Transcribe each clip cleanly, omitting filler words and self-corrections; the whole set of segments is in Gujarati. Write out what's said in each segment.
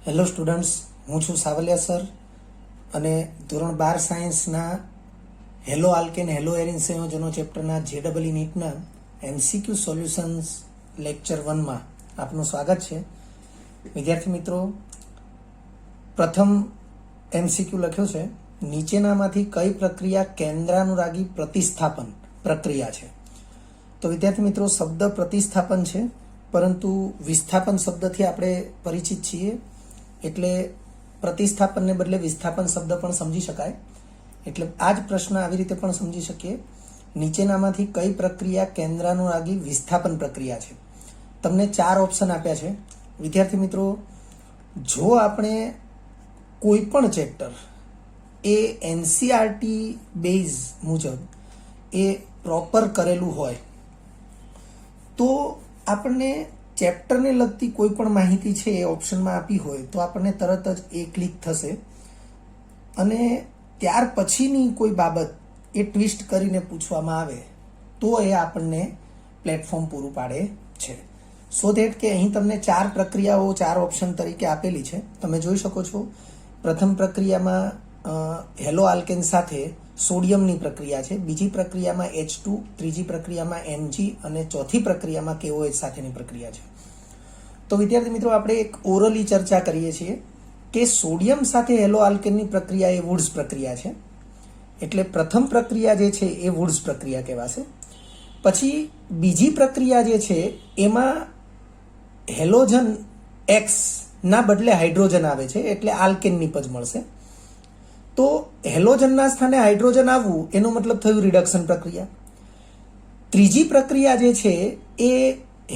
હેલો સ્ટુડન્ટ્સ, હું છું સાવલિયા સર અને ધોરણ 12 સાયન્સના હેલો આલ્કેન હેલો એરિન સંયોજનો ચેપ્ટરના જેડબલઈ નીટના એમસીક્યુ સોલ્યુશન્સ લેક્ચર 1માં આપનું સ્વાગત છે. વિદ્યાર્થી મિત્રો, પ્રથમ એમસીક્યુ લખ્યો છે, નીચેનામાંથી કઈ પ્રક્રિયા કેન્દ્રાનુરાગી પ્રતિસ્થાપન પ્રક્રિયા છે? તો વિદ્યાર્થી મિત્રો, શબ્દ પ્રતિસ્થાપન છે, પરંતુ વિસ્થાપન શબ્દથી આપણે પરિચિત છીએ, એટલે પ્રતિસ્થાપનને બદલે વિસ્થાપન શબ્દ પણ સમજી શકાય. એટલે આ જ પ્રશ્ન આવી રીતે પણ સમજી શકીએ, નીચેનામાંથી કઈ પ્રક્રિયા કેન્દ્રાનુરાગી વિસ્થાપન પ્રક્રિયા છે? તમને 4 ઓપ્શન આપ્યા છે. વિદ્યાર્થી મિત્રો, જો આપણે કોઈ પણ ચેપ્ટર એ એનસીઆરટી બેઝ મુજબ એ પ્રોપર કરેલું હોય તો આપણને ચેપ્ટરને લગતી કોઈ પણ માહિતી છે એ ઓપ્શનમાં આપી હોય તો આપણને તરત જ એ ક્લિક થશે અને ત્યાર પછીની કોઈ બાબત એ ટ્વિસ્ટ કરીને પૂછવામાં આવે તો એ આપણને પ્લેટફોર્મ પૂરું પાડે છે. સો ધેટ કે અહીં તમને 4 પ્રક્રિયાઓ 4 ઓપ્શન તરીકે આપેલી છે. તમે જોઈ શકો છો, પ્રથમ પ્રક્રિયામાં હેલો આલ્કેન સાથે સોડિયમની પ્રક્રિયા છે, બીજી પ્રક્રિયામાં H2, ત્રીજી પ્રક્રિયામાં Mg અને ચોથી પ્રક્રિયામાં KOH સાથેની પ્રક્રિયા છે. તો વિદ્યાર્થી મિત્રો, આપણે એક ઓરલી ચર્ચા કરીએ છીએ કે સોડિયમ સાથે હેલો આલ્કેનની પ્રક્રિયા એ વુડ્સ પ્રક્રિયા છે. એટલે પ્રથમ પ્રક્રિયા જે છે એ વુડ્સ પ્રક્રિયા કહેવાશે. પછી બીજી પ્રક્રિયા જે છે એમાં હેલોજન X ના બદલે હાઇડ્રોજન આવે છે, એટલે આલ્કેન નિપજ મળશે. તો હેલોજનના સ્થાને હાઇડ્રોજન આવવું એનો મતલબ થયું રિડક્શન પ્રક્રિયા. ત્રીજી પ્રક્રિયા જે છે એ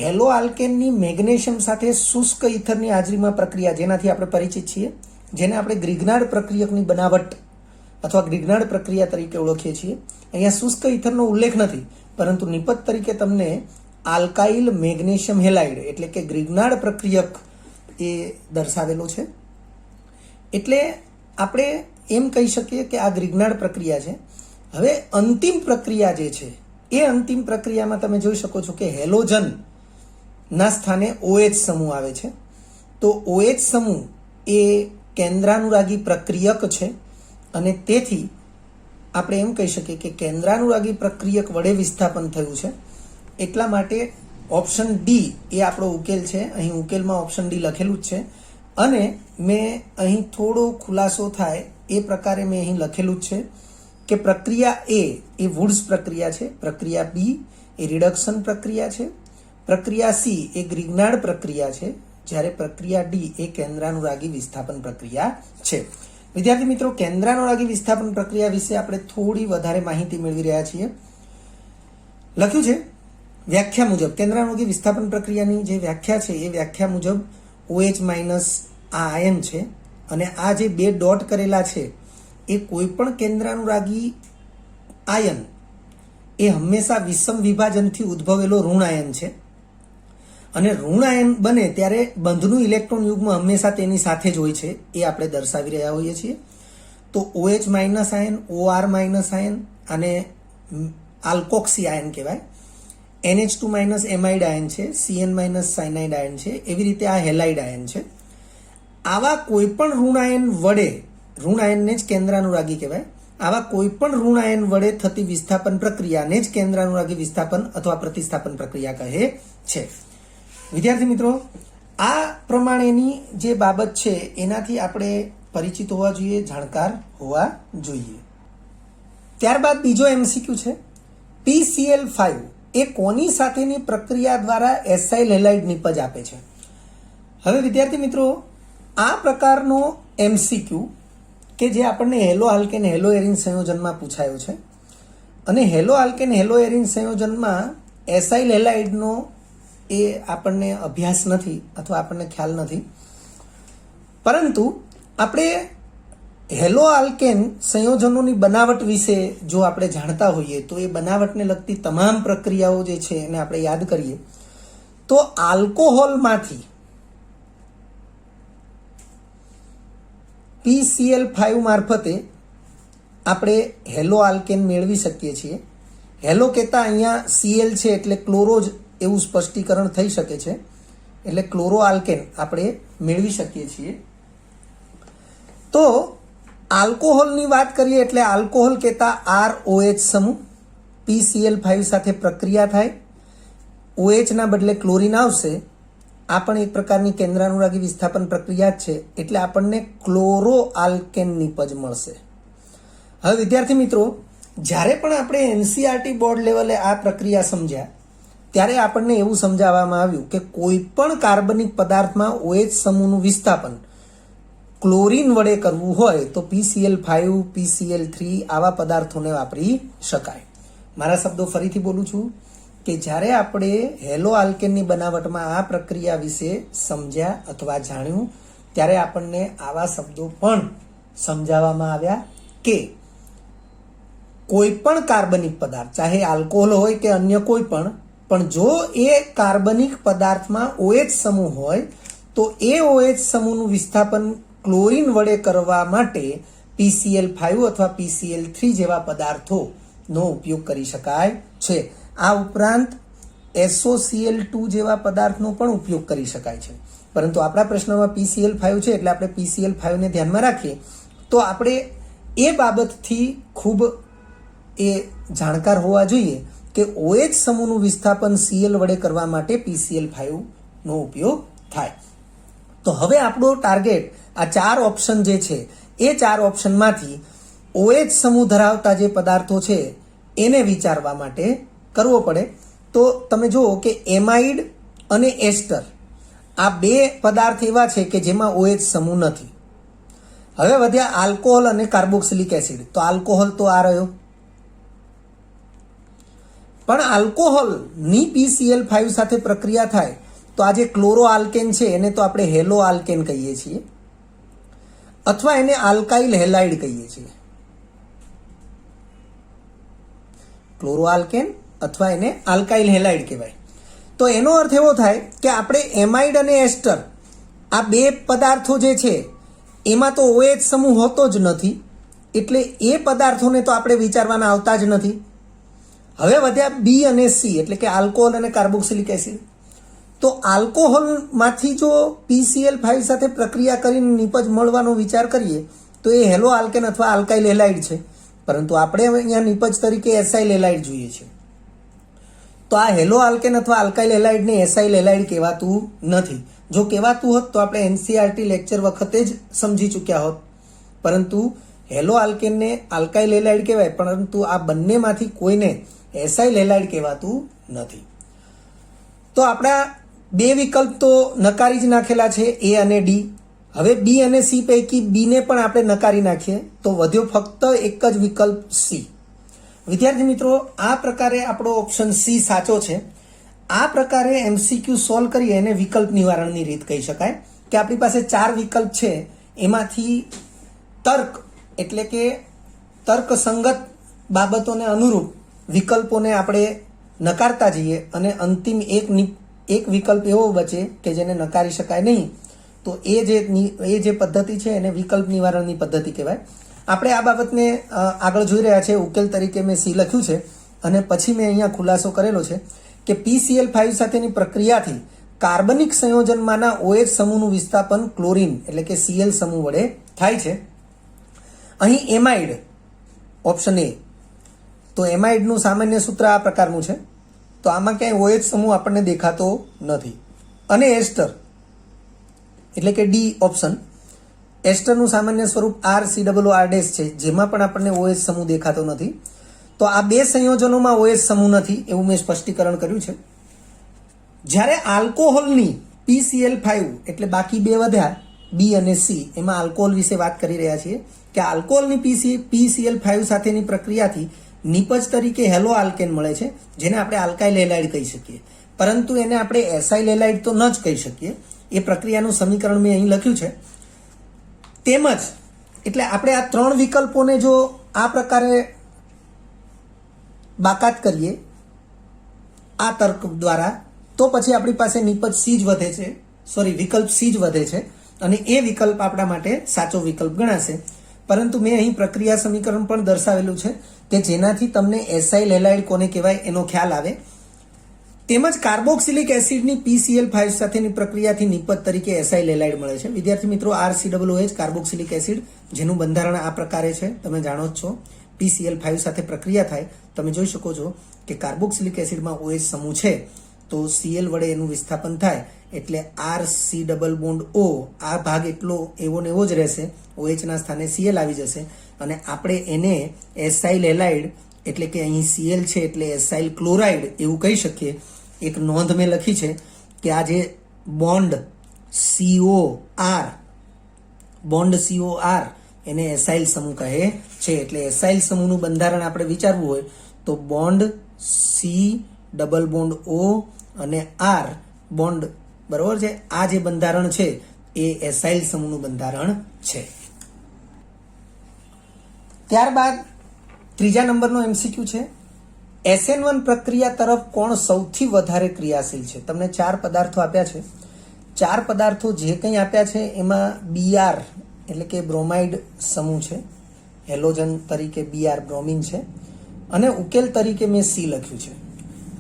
હેલો આલ્કેનની મેગ્નેશિયમ સાથે શુષ્ક ઇથરની હાજરીમાં પ્રક્રિયા, જેનાથી આપણે પરિચિત છીએ, જેને આપણે ગ્રિગ્નાર્ડ પ્રક્રિયકની બનાવટ અથવા ગ્રિગ્નાર્ડ પ્રક્રિયા તરીકે ઓળખીએ છીએ. અહીંયા શુષ્ક ઇથરનો ઉલ્લેખ નથી, પરંતુ નિપજ તરીકે તમને આલ્કાઇલ મેગ્નેશિયમ હેલાઇડ એટલે કે ગ્રિગ્નાર્ડ પ્રક્રિયક એ દર્શાવેલો છે. એટલે આપણે એમ કહી શકીએ કે આ ગ્રિગ્નાર્ડ પ્રક્રિયા છે. હવે અંતિમ પ્રક્રિયા જે છે એ અંતિમ પ્રક્રિયામાં તમે જોઈ શકો છો કે હેલોજન ના સ્થાને OH સમૂહ આવે છે. તો OH સમૂહ એ કેન્દ્રાનુરાગી પ્રક્રિયક છે અને તેથી આપણે એમ કહી શકીએ કે કેન્દ્રાનુરાગી પ્રક્રિયક વડે વિસ્થાપન થયું છે. એટલા માટે ઓપ્શન ડી એ આપણો ઉકેલ છે. અહીં ઉકેલમાં ઓપ્શન ડી લખેલું જ છે અને મેં અહીં થોડો ખુલાસો થાય એ પ્રકારે મેં અહીં લખેલું જ છે કે પ્રક્રિયા એ વુડ્સ પ્રક્રિયા છે, પ્રક્રિયા બી એ રિડક્શન પ્રક્રિયા છે, પ્રક્રિયા સી એ ગ્રિગ્નાર્ડ પ્રક્રિયા છે, જ્યારે પ્રક્રિયા ડી એ કેન્દ્રાનુરાગી વિસ્થાપન પ્રક્રિયા છે. વિદ્યાર્થી મિત્રો, કેન્દ્રાનુરાગી વિસ્થાપન પ્રક્રિયા વિશે આપણે થોડી વધારે માહિતી મેળવી રહ્યા છીએ. લખ્યું છે વ્યાખ્યા મુજબ કેન્દ્રાનુરાગી વિસ્થાપન પ્રક્રિયાની જે વ્યાખ્યા છે એ વ્યાખ્યા મુજબ OH માઇનસ આ આયન છે અને આ જે 2 ડોટ કરેલા છે એ કોઈ પણ કેન્દ્રાનુરાગી આયન એ હંમેશા વિષમ વિભાજનથી ઉદ્ભવેલો ઋણ આયન છે અને ઋણ આયન બને ત્યારે બંધનું ઇલેક્ટ્રોન યુગ્મ હંમેશા તેની સાથે જ હોય છે, એ આપણે દર્શાવી રહ્યા હોઈએ છીએ. તો OH minus ion, OR minus ion અને આલ્કોક્સી આયન કહેવાય. NH2 માઇનસ એમાઇડ આયન છે, CN માઇનસ સાયનાઇડ આયન છે, એવી રીતે આ હેલાઇડ આયન છે. આવા કોઈ પણ ઋણ આયન વડે, ઋણ આયનને જ કેન્દ્રાનુરાગી કહેવાય, આવા કોઈ પણ ઋણ આયન વડે થતી વિસ્થાપન પ્રક્રિયાને જ કેન્દ્રાનુરાગી વિસ્થાપન અથવા પ્રતિસ્થાપન પ્રક્રિયા કહે છે. વિદ્યાર્થી મિત્રો, આ પ્રમાણેની જે બાબત છે એનાથી આપણે પરિચિત હોવા જોઈએ, જાણકાર હોવા જોઈએ. ત્યારબાદ બીજો MCQ છે, PCl5 એ કોની સાથેની પ્રક્રિયા દ્વારા એસાઇલ હેલાઇડ નિપજ આપે છે? હવે વિદ્યાર્થી મિત્રો, આ પ્રકારનો MCQ કે જે આપણને હેલો આલ્કેન હેલો એરિન સંયોજનમાં પૂછાયો છે અને હેલો આલ્કેન હેલો એરિન સંયોજનમાં એસાઇલ હેલાઇડનો એ આપણને અભ્યાસ નથી અથવા આપણને ખ્યાલ નથી, પરંતુ આપણે હેલો આલ્કેન સંયોજનોની બનાવટ વિશે જો આપણે જાણતા હોઈએ તો એ બનાવટને લગતી તમામ પ્રક્રિયાઓ જે છે એને આપણે યાદ કરીએ તો આલ્કોહોલમાંથી PCl5 મારફતે આપણે હેલો આલ્કેન મેળવી શકીએ છીએ. હેલો કહેતા અહીંયા Cl છે એટલે ક્લોરો જ એવું સ્પષ્ટીકરણ થઈ શકે છે. એટલે ક્લોરો આલ્કેન આપણે મેળવી શકીએ છીએ. તો આલ્કોહોલની વાત કરીએ એટલે આલ્કોહોલ કહેતા ROH સમૂહ PCl5 સાથે પ્રક્રિયા થાય, OH ના બદલે ક્લોરીન આવશે. આ પણ એક પ્રકારની કેન્દ્રાનુરાગી વિસ્થાપન પ્રક્રિયા જ છે, એટલે આપણને ક્લોરો આલ્કેન નિપજ મળશે. હવે વિદ્યાર્થી મિત્રો, જ્યારે પણ આપણે NCERT બોર્ડ લેવલે આ પ્રક્રિયા સમજ્યા ત્યારે આપણને એવું સમજાવવામાં આવ્યું કે કોઈ પણ કાર્બનિક પદાર્થમાં OH સમૂહનું વિસ્થાપન ક્લોરીન વડે કરવું હોય તો PCl5, PCl3 આવા પદાર્થોને વાપરી શકાય. મારા શબ્દો ફરીથી બોલું છું કે જ્યારે આપણે હેલો આલ્કેનની બનાવટમાં આ પ્રક્રિયા વિશે સમજ્યા અથવા જાણ્યું ત્યારે આપણને આવા શબ્દો પણ સમજાવવામાં આવ્યા કે કોઈ પણ કાર્બનિક પદાર્થ, ચાહે આલ્કોહોલ હોય કે અન્ય કોઈ પણ જો એ કાર્બનિક પદાર્થમાં OH સમૂહ હોય તો એ OH સમૂહનું વિસ્થાપન ક્લોરીન વડે કરવા માટે PCl5 અથવા PCl3 જેવા પદાર્થોનો ઉપયોગ કરી શકાય છે. આ ઉપરાંત SOCl2 જેવા પદાર્થનો પણ ઉપયોગ કરી શકાય છે. પરંતુ આપણા પ્રશ્નમાં PCl5 છે એટલે આપણે PCl5 ને ધ્યાનમાં રાખીએ તો આપણે એ બાબતથી ખૂબ એ જાણકાર હોવા જોઈએ કે OH સમૂહનું વિસ્થાપન Cl વડે કરવા માટે PCl5 નો ઉપયોગ થાય. તો હવે આપણો ટાર્ગેટ આ 4 ઓપ્શન જે છે એ 4 ઓપ્શનમાંથી OH સમૂહ ધરાવતા જે પદાર્થો છે એને વિચારવા માટે કરવો પડે. તો તમે જુઓ કે એમાઇડ અને એસ્ટર આ બે પદાર્થ એવા છે કે જેમાં OH સમૂહ નથી. હવે વધ્યા આલ્કોહોલ અને કાર્બોક્સિલિક એસિડ. તો આલ્કોહોલ તો આ રહ્યો, પણ આલ્કોહોલની PCl5 સાથે પ્રક્રિયા થાય તો આ જે ક્લોરો આલ્કેન છે એને તો આપણે હેલો આલ્કેન કહીએ છીએ અથવા એને આલ્કાઇલ હેલાઇડ કહીએ છીએ. ક્લોરો આલ્કેન અથવા એને આલ્કાઇલ હેલાઇડ કહેવાય. તો એનો અર્થ એવો થાય કે આપણે એમાઇડ અને એસ્ટર આ બે પદાર્થો જે છે એમાં તો OH સમૂહ હોતો જ નથી, એટલે એ પદાર્થોને તો આપણે વિચારવાના આવતા જ નથી. હવે વધ્યા B અને C એટલે કે આલ્કોહોલ અને કાર્બોક્સિલિક એસિડ. તો આલ્કોહોલમાંથી જો PCl5 સાથે પ્રક્રિયા કરીને નિપજ મળવાનો વિચાર કરીએ તો એ હેલો આલ્કેન અથવા આલ્કાઇલ હેલાઇડ છે, પરંતુ આપણે અહીંયા નિપજ તરીકે એસાઇલ હેલાઇડ જોઈએ છે. તો આ હેલો આલ્કેન અથવા આલ્કાઇલ હેલાઇડને એસાઇલ હેલાઇડ કહેવાતું નથી. જો કહેવાતું હોત તો આપણે NCERT લેક્ચર વખતે જ સમજી ચૂક્યા હોત. પરંતુ હેલો આલ્કેનને આલ્કાઇલ હેલાઇડ કહેવાય, પરંતુ આ બંનેમાંથી કોઈને એસાઇલ હેલાઇડ કહેવાતું નથી. તો આપણા બે વિકલ્પ તો નકારી જ નાખેલા છે, A અને D. હવે B અને C પૈકી B ને પણ આપણે નકારી નાખીએ તો વધ્યો ફક્ત એક જ વિકલ્પ C. વિદ્યાર્થી મિત્રો, આ પ્રકારે આપણો ઓપ્શન C સાચો છે. આ પ્રકારે MCQ સોલ્વ કરીએ એને વિકલ્પ નિવારણની રીત કહી શકાય કે આપણી પાસે 4 વિકલ્પ છે, એમાંથી તર્ક એટલે કે તર્કસંગત બાબતોને અનુરૂપ વિકલ્પોને આપણે નકારતા જઈએ અને અંતિમ એક વિકલ્પ એવો બચે કે જેને નકારી શકાય નહીં. તો એ જે પદ્ધતિ છે એને વિકલ્પ નિવારણની પદ્ધતિ કહેવાય. આપણે આ બાબતને આગળ જોઈ રહ્યા છે. ઉકેલ તરીકે મેં C લખ્યું છે અને પછી મેં અહીંયા ખુલાસો કરેલો છે કે PCl5 સાથેની પ્રક્રિયાથી કાર્બનિક સંયોજનમાંના OH સમૂહનું વિસ્થાપન ક્લોરીન એટલે કે Cl સમૂહ વડે થાય છે. અહીં એમાઇડ ઓપ્શન A. તો એમાઇડનું સામાન્ય સૂત્ર આ પ્રકારનું છે. તો આમાં ક્યાંય OH સમૂહ આપણને દેખાતો નથી. અને એસ્ટર એટલે કે D ઓપ્શન. એસ્ટરનું સામાન્ય સ્વરૂપ RCOR' છે, જેમાં પણ આપણને OH સમૂહ દેખાતો નથી. તો આ બે સંયોજનોમાં OH સમૂહ નથી એવું મેં સ્પષ્ટીકરણ કર્યું છે. જ્યારે આલ્કોહોલની PCl5 એટલે બાકી બે વધ્યા B અને C, એમાં આલ્કોહોલ વિશે વાત કરી રહ્યા છીએ કે આલ્કોહોલની PCl5 સાથેની પ્રક્રિયાથી નિપજ તરીકે હેલો આલ્કેન મળે છે, જેને આપણે આલ્કાઇલ હેલાઇડ કહી શકીએ. પરંતુ એને આપણે એસાઇલ હેલાઇડ તો ન જ કહી શકીએ. એ પ્રક્રિયાનું સમીકરણ મેં અહીં લખ્યું છે. તેમજ એટલે આપણે આ 3 વિકલ્પોને જો આ પ્રકારે બાકાત કરીએ આ તર્ક દ્વારા, તો પછી આપણી પાસે નિપજ C જ વધે છે, વિકલ્પ C જ વધે છે અને એ વિકલ્પ આપણા માટે સાચો વિકલ્પ ગણાશે. પરંતુ મેં અહીં પ્રક્રિયા સમીકરણ પણ દર્શાવેલું છે કે જેનાથી તમને એસાઇલ હેલાઇડ કોને કહેવાય એનો ખ્યાલ આવે. તેમજ કાર્બોક્સિલિક એસિડની PCl5 સાથેની પ્રક્રિયાથી નિપજ તરીકે એસાઇલ હેલાઇડ મળે છે. વિદ્યાર્થી મિત્રો, RCOOH કાર્બોક્સિલિક એસિડ જેનું બંધારણ આ પ્રકારે છે, તમે જાણો જ છો. PCl5 સાથે પ્રક્રિયા થાય, તમે જોઈ શકો છો કે કાર્બોક્સિલિક એસિડમાં OH સમૂહ છે તો Cl વડે એનું વિસ્થાપન થાય એટલે RC ડબલ બોન્ડ O આ ભાગ એટલો એવો ને એવો જ રહેશે, OH ના સ્થાને Cl આવી જશે અને આપણે એને એસાઇલ હેલાઇડ એટલે કે અહીં Cl છે એટલે એસાઇલ ક્લોરાઇડ એવું કહી શકીએ. એક નોંધ મેં લખી છે કે આ જે બોન્ડ COR એને એસાઇલ સમૂહ કહે છે. એટલે એસાઇલ સમૂહનું બંધારણ આપણે વિચારવું હોય તો bond C double bond O અને R બોન્ડ, બરોબર છે, આ જે બંધારણ છે એ એસાઇલ સમૂહનું બંધારણ છે. ત્યારબાદ ત્રીજા નંબરનો MCQ છે, SN1 પ્રક્રિયા તરફ કોણ સૌથી વધારે ક્રિયાશીલ છે? તમને 4 પદાર્થો આપ્યા છે. 4 પદાર્થો જે કંઈ આપ્યા છે એમાં Br એટલે કે બ્રોમાઇડ સમૂહ છે, હેલોજન તરીકે Br બ્રોમિન છે અને ઉકેલ તરીકે મેં C લખ્યું છે.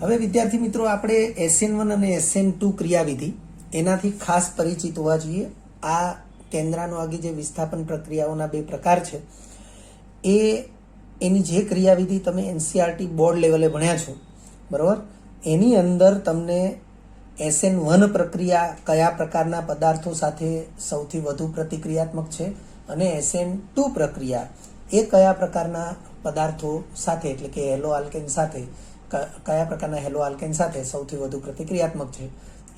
હવે વિદ્યાર્થી મિત્રો, આપણે SN1 અને SN2 ક્રિયાવિધિ એનાથી ખાસ પરિચિત હોવા જોઈએ. આ કેન્દ્રાનુઆગી જે વિસ્થાપન પ્રક્રિયાઓના 2 પ્રકાર છે એની જે ક્રિયાવિધિ તમે NCERT બોર્ડ લેવલે ભણ્યા છો, બરાબર, એની અંદર તમને SN1 પ્રક્રિયા કયા પ્રકારના પદાર્થો સાથે સૌથી વધુ પ્રતિક્રિયાત્મક છે અને SN2 પ્રક્રિયા એ કયા પ્રકારના પદાર્થો સાથે એટલે કે હેલો આલ્કેન સાથે કયા પ્રકારના હેલો આલ્કેન સાથે સૌથી વધુ પ્રતિક્રિયાત્મક છે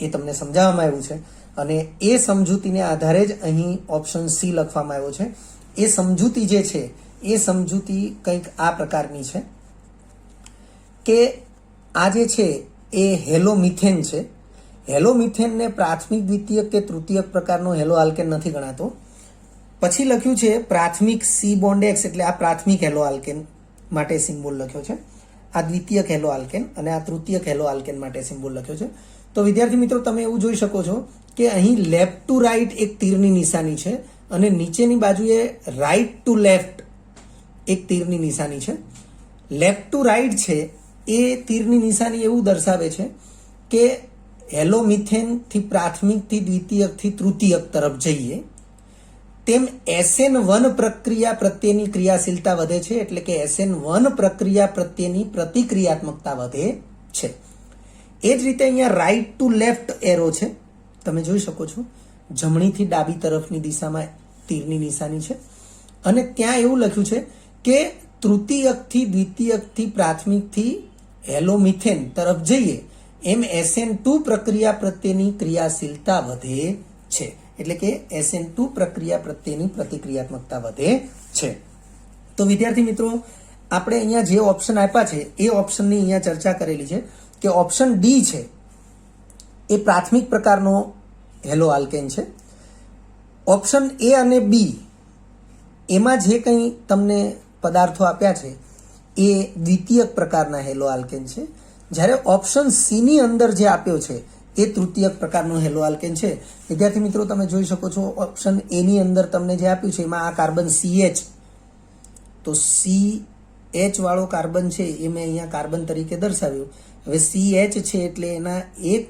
એ તમને સમજાવવામાં આવ્યું છે. અને એ સમજૂતીને આધારે જ અહીં ઓપ્શન C લખવામાં આવ્યો છે. એ સમજૂતી જે છે એ સમજૂતી કંઈક આ પ્રકારની છે કે આ જે છે એ હેલોમિથેન છે. હેલોમિથેનને પ્રાથમિક, દ્વિતીયક કે તૃતીયક પ્રકારનો હેલો આલ્કેન નથી ગણાતો. પછી લખ્યું છે પ્રાથમિક C બોન્ડ X એટલે આ પ્રાથમિક હેલો આલ્કેન માટે સિમ્બોલ લખ્યો છે, આ દ્વિતીયક હેલો આલ્કેન અને આ તૃતીયક હેલો આલ્કેન માટે સિમ્બોલ લખ્યો છે. તો વિદ્યાર્થી મિત્રો, તમે એવું જોઈ શકો છો કે અહીં લેફ્ટ ટુ રાઈટ એક તીરની નિશાની છે અને નીચેની બાજુએ રાઈટ ટુ લેફ્ટ એક તીરની નિશાની છે. લેફ્ટ ટુ રાઈટ છે એ તીરની નિશાની એવું દર્શાવે છે કે હેલોમિથેનથી પ્રાથમિકથી દ્વિતીયકથી તૃતીયક તરફ જઈએ તેમ SN1 પ્રક્રિયા પ્રત્યેની ક્રિયાશીલતા વધે છે, એટલે કે SN1 પ્રક્રિયા પ્રત્યેની પ્રતિક્રિયાત્મકતા વધે છે. એ જ રીતે અહીંયા રાઈટ ટુ લેફ્ટ એરો છે, તમે જોઈ શકો છો, જમણીથી ડાબી તરફની દિશામાં તીરની નિશાની છે અને ત્યાં એવું લખ્યું છે કે તૃતીયકથી દ્વિતીયકથી પ્રાથમિકથી હેલોમિથેન તરફ જઈએ એમ SN2 પ્રક્રિયા પ્રત્યેની ક્રિયાશીલતા વધે છે, એટલે કે SN2 પ્રક્રિયા પ્રત્યેની પ્રતિક્રિયાત્મકતા વધે છે. તો વિદ્યાર્થી મિત્રો, આપણે અહીંયા જે ઓપ્શન આપ્યા છે એ ઓપ્શનની અહીંયા ચર્ચા કરેલી છે કે ઓપ્શન D છે એ પ્રાથમિક પ્રકારનો હેલો આલ્કેન છે. ઓપ્શન A અને B એમાં જે કંઈ તમને પદાર્થો આપ્યા છે એ દ્વિતીયક પ્રકારના હેલો આલ્કેન છે, જ્યારે ઓપ્શન C ની અંદર જે આપ્યો છે એ તૃતીયક પ્રકારનો હેલો આલ્કેન છે. વિદ્યાર્થી મિત્રો, તમે જોઈ શકો છો ઓપ્શન A ની અંદર તમને જે આપ્યું છે એમાં આ કાર્બન CH, તો CH વાળો કાર્બન છે એ મેં અહીંયા કાર્બન તરીકે દર્શાવ્યું. હવે CH છે એટલે એના એક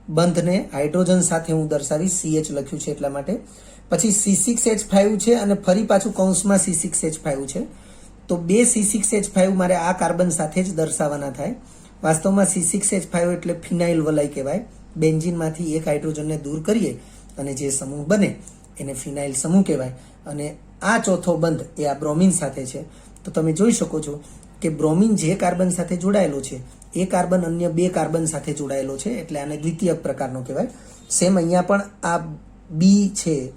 બંધને હાઇડ્રોજન સાથે હું દર્શાવીશ, CH લખ્યું છે એટલા માટે. પછી C6H5 છે અને ફરી પાછું કૌંસમાં C6H5 છે, તો 2 C6H5 મારે આ કાર્બન સાથે જ દર્શાવવાના થાય. વાસ્તવમાં C6H5 એટલે ફિનાઇલ વલય કહેવાય. બેન્ઝીનમાંથી એક હાઇડ્રોજનને દૂર કરીએ અને જે સમૂહ બને એને ફિનાઇલ સમૂહ કહેવાય. અને આ ચોથો બંધ એ આ બ્રોમિન સાથે છે. તો તમે જોઈ શકો છો કે બ્રોમિન જે કાર્બન સાથે જોડાયેલો છે એ કાર્બન અન્ય 2 કાર્બન સાથે જોડાયેલો છે, એટલે આને દ્વિતીયક પ્રકારનો કહેવાય. સેમ અહીંયા પણ આ B છે,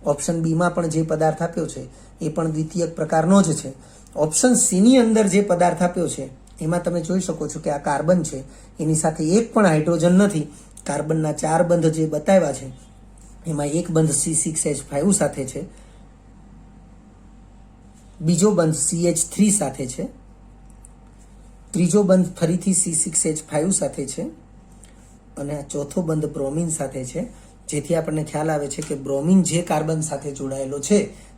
ઓપ્શન B માં પણ જે પદાર્થ આપ્યો છે એ પણ દ્વિતીયક પ્રકારનો જ છે. ઓપ્શન C ની અંદર જે પદાર્થ આપ્યો છે એમાં તમે જોઈ શકો છો કે આ કાર્બન છે એની સાથે એક પણ હાઇડ્રોજન નથી. કાર્બનના 4 બંધ જે બતાવ્યા છે એમાં એક બંધ C6H5 સાથે છે, બીજો બંધ CH3 સાથે છે, ત્રીજો બંધ ફરીથી C6H5 સાથે છે અને આ ચોથો બંધ બ્રોમિન સાથે છે. જેથી આપણને ખ્યાલ આવે છે કે બ્રોમિન જે કાર્બન સાથે જોડાયેલો છે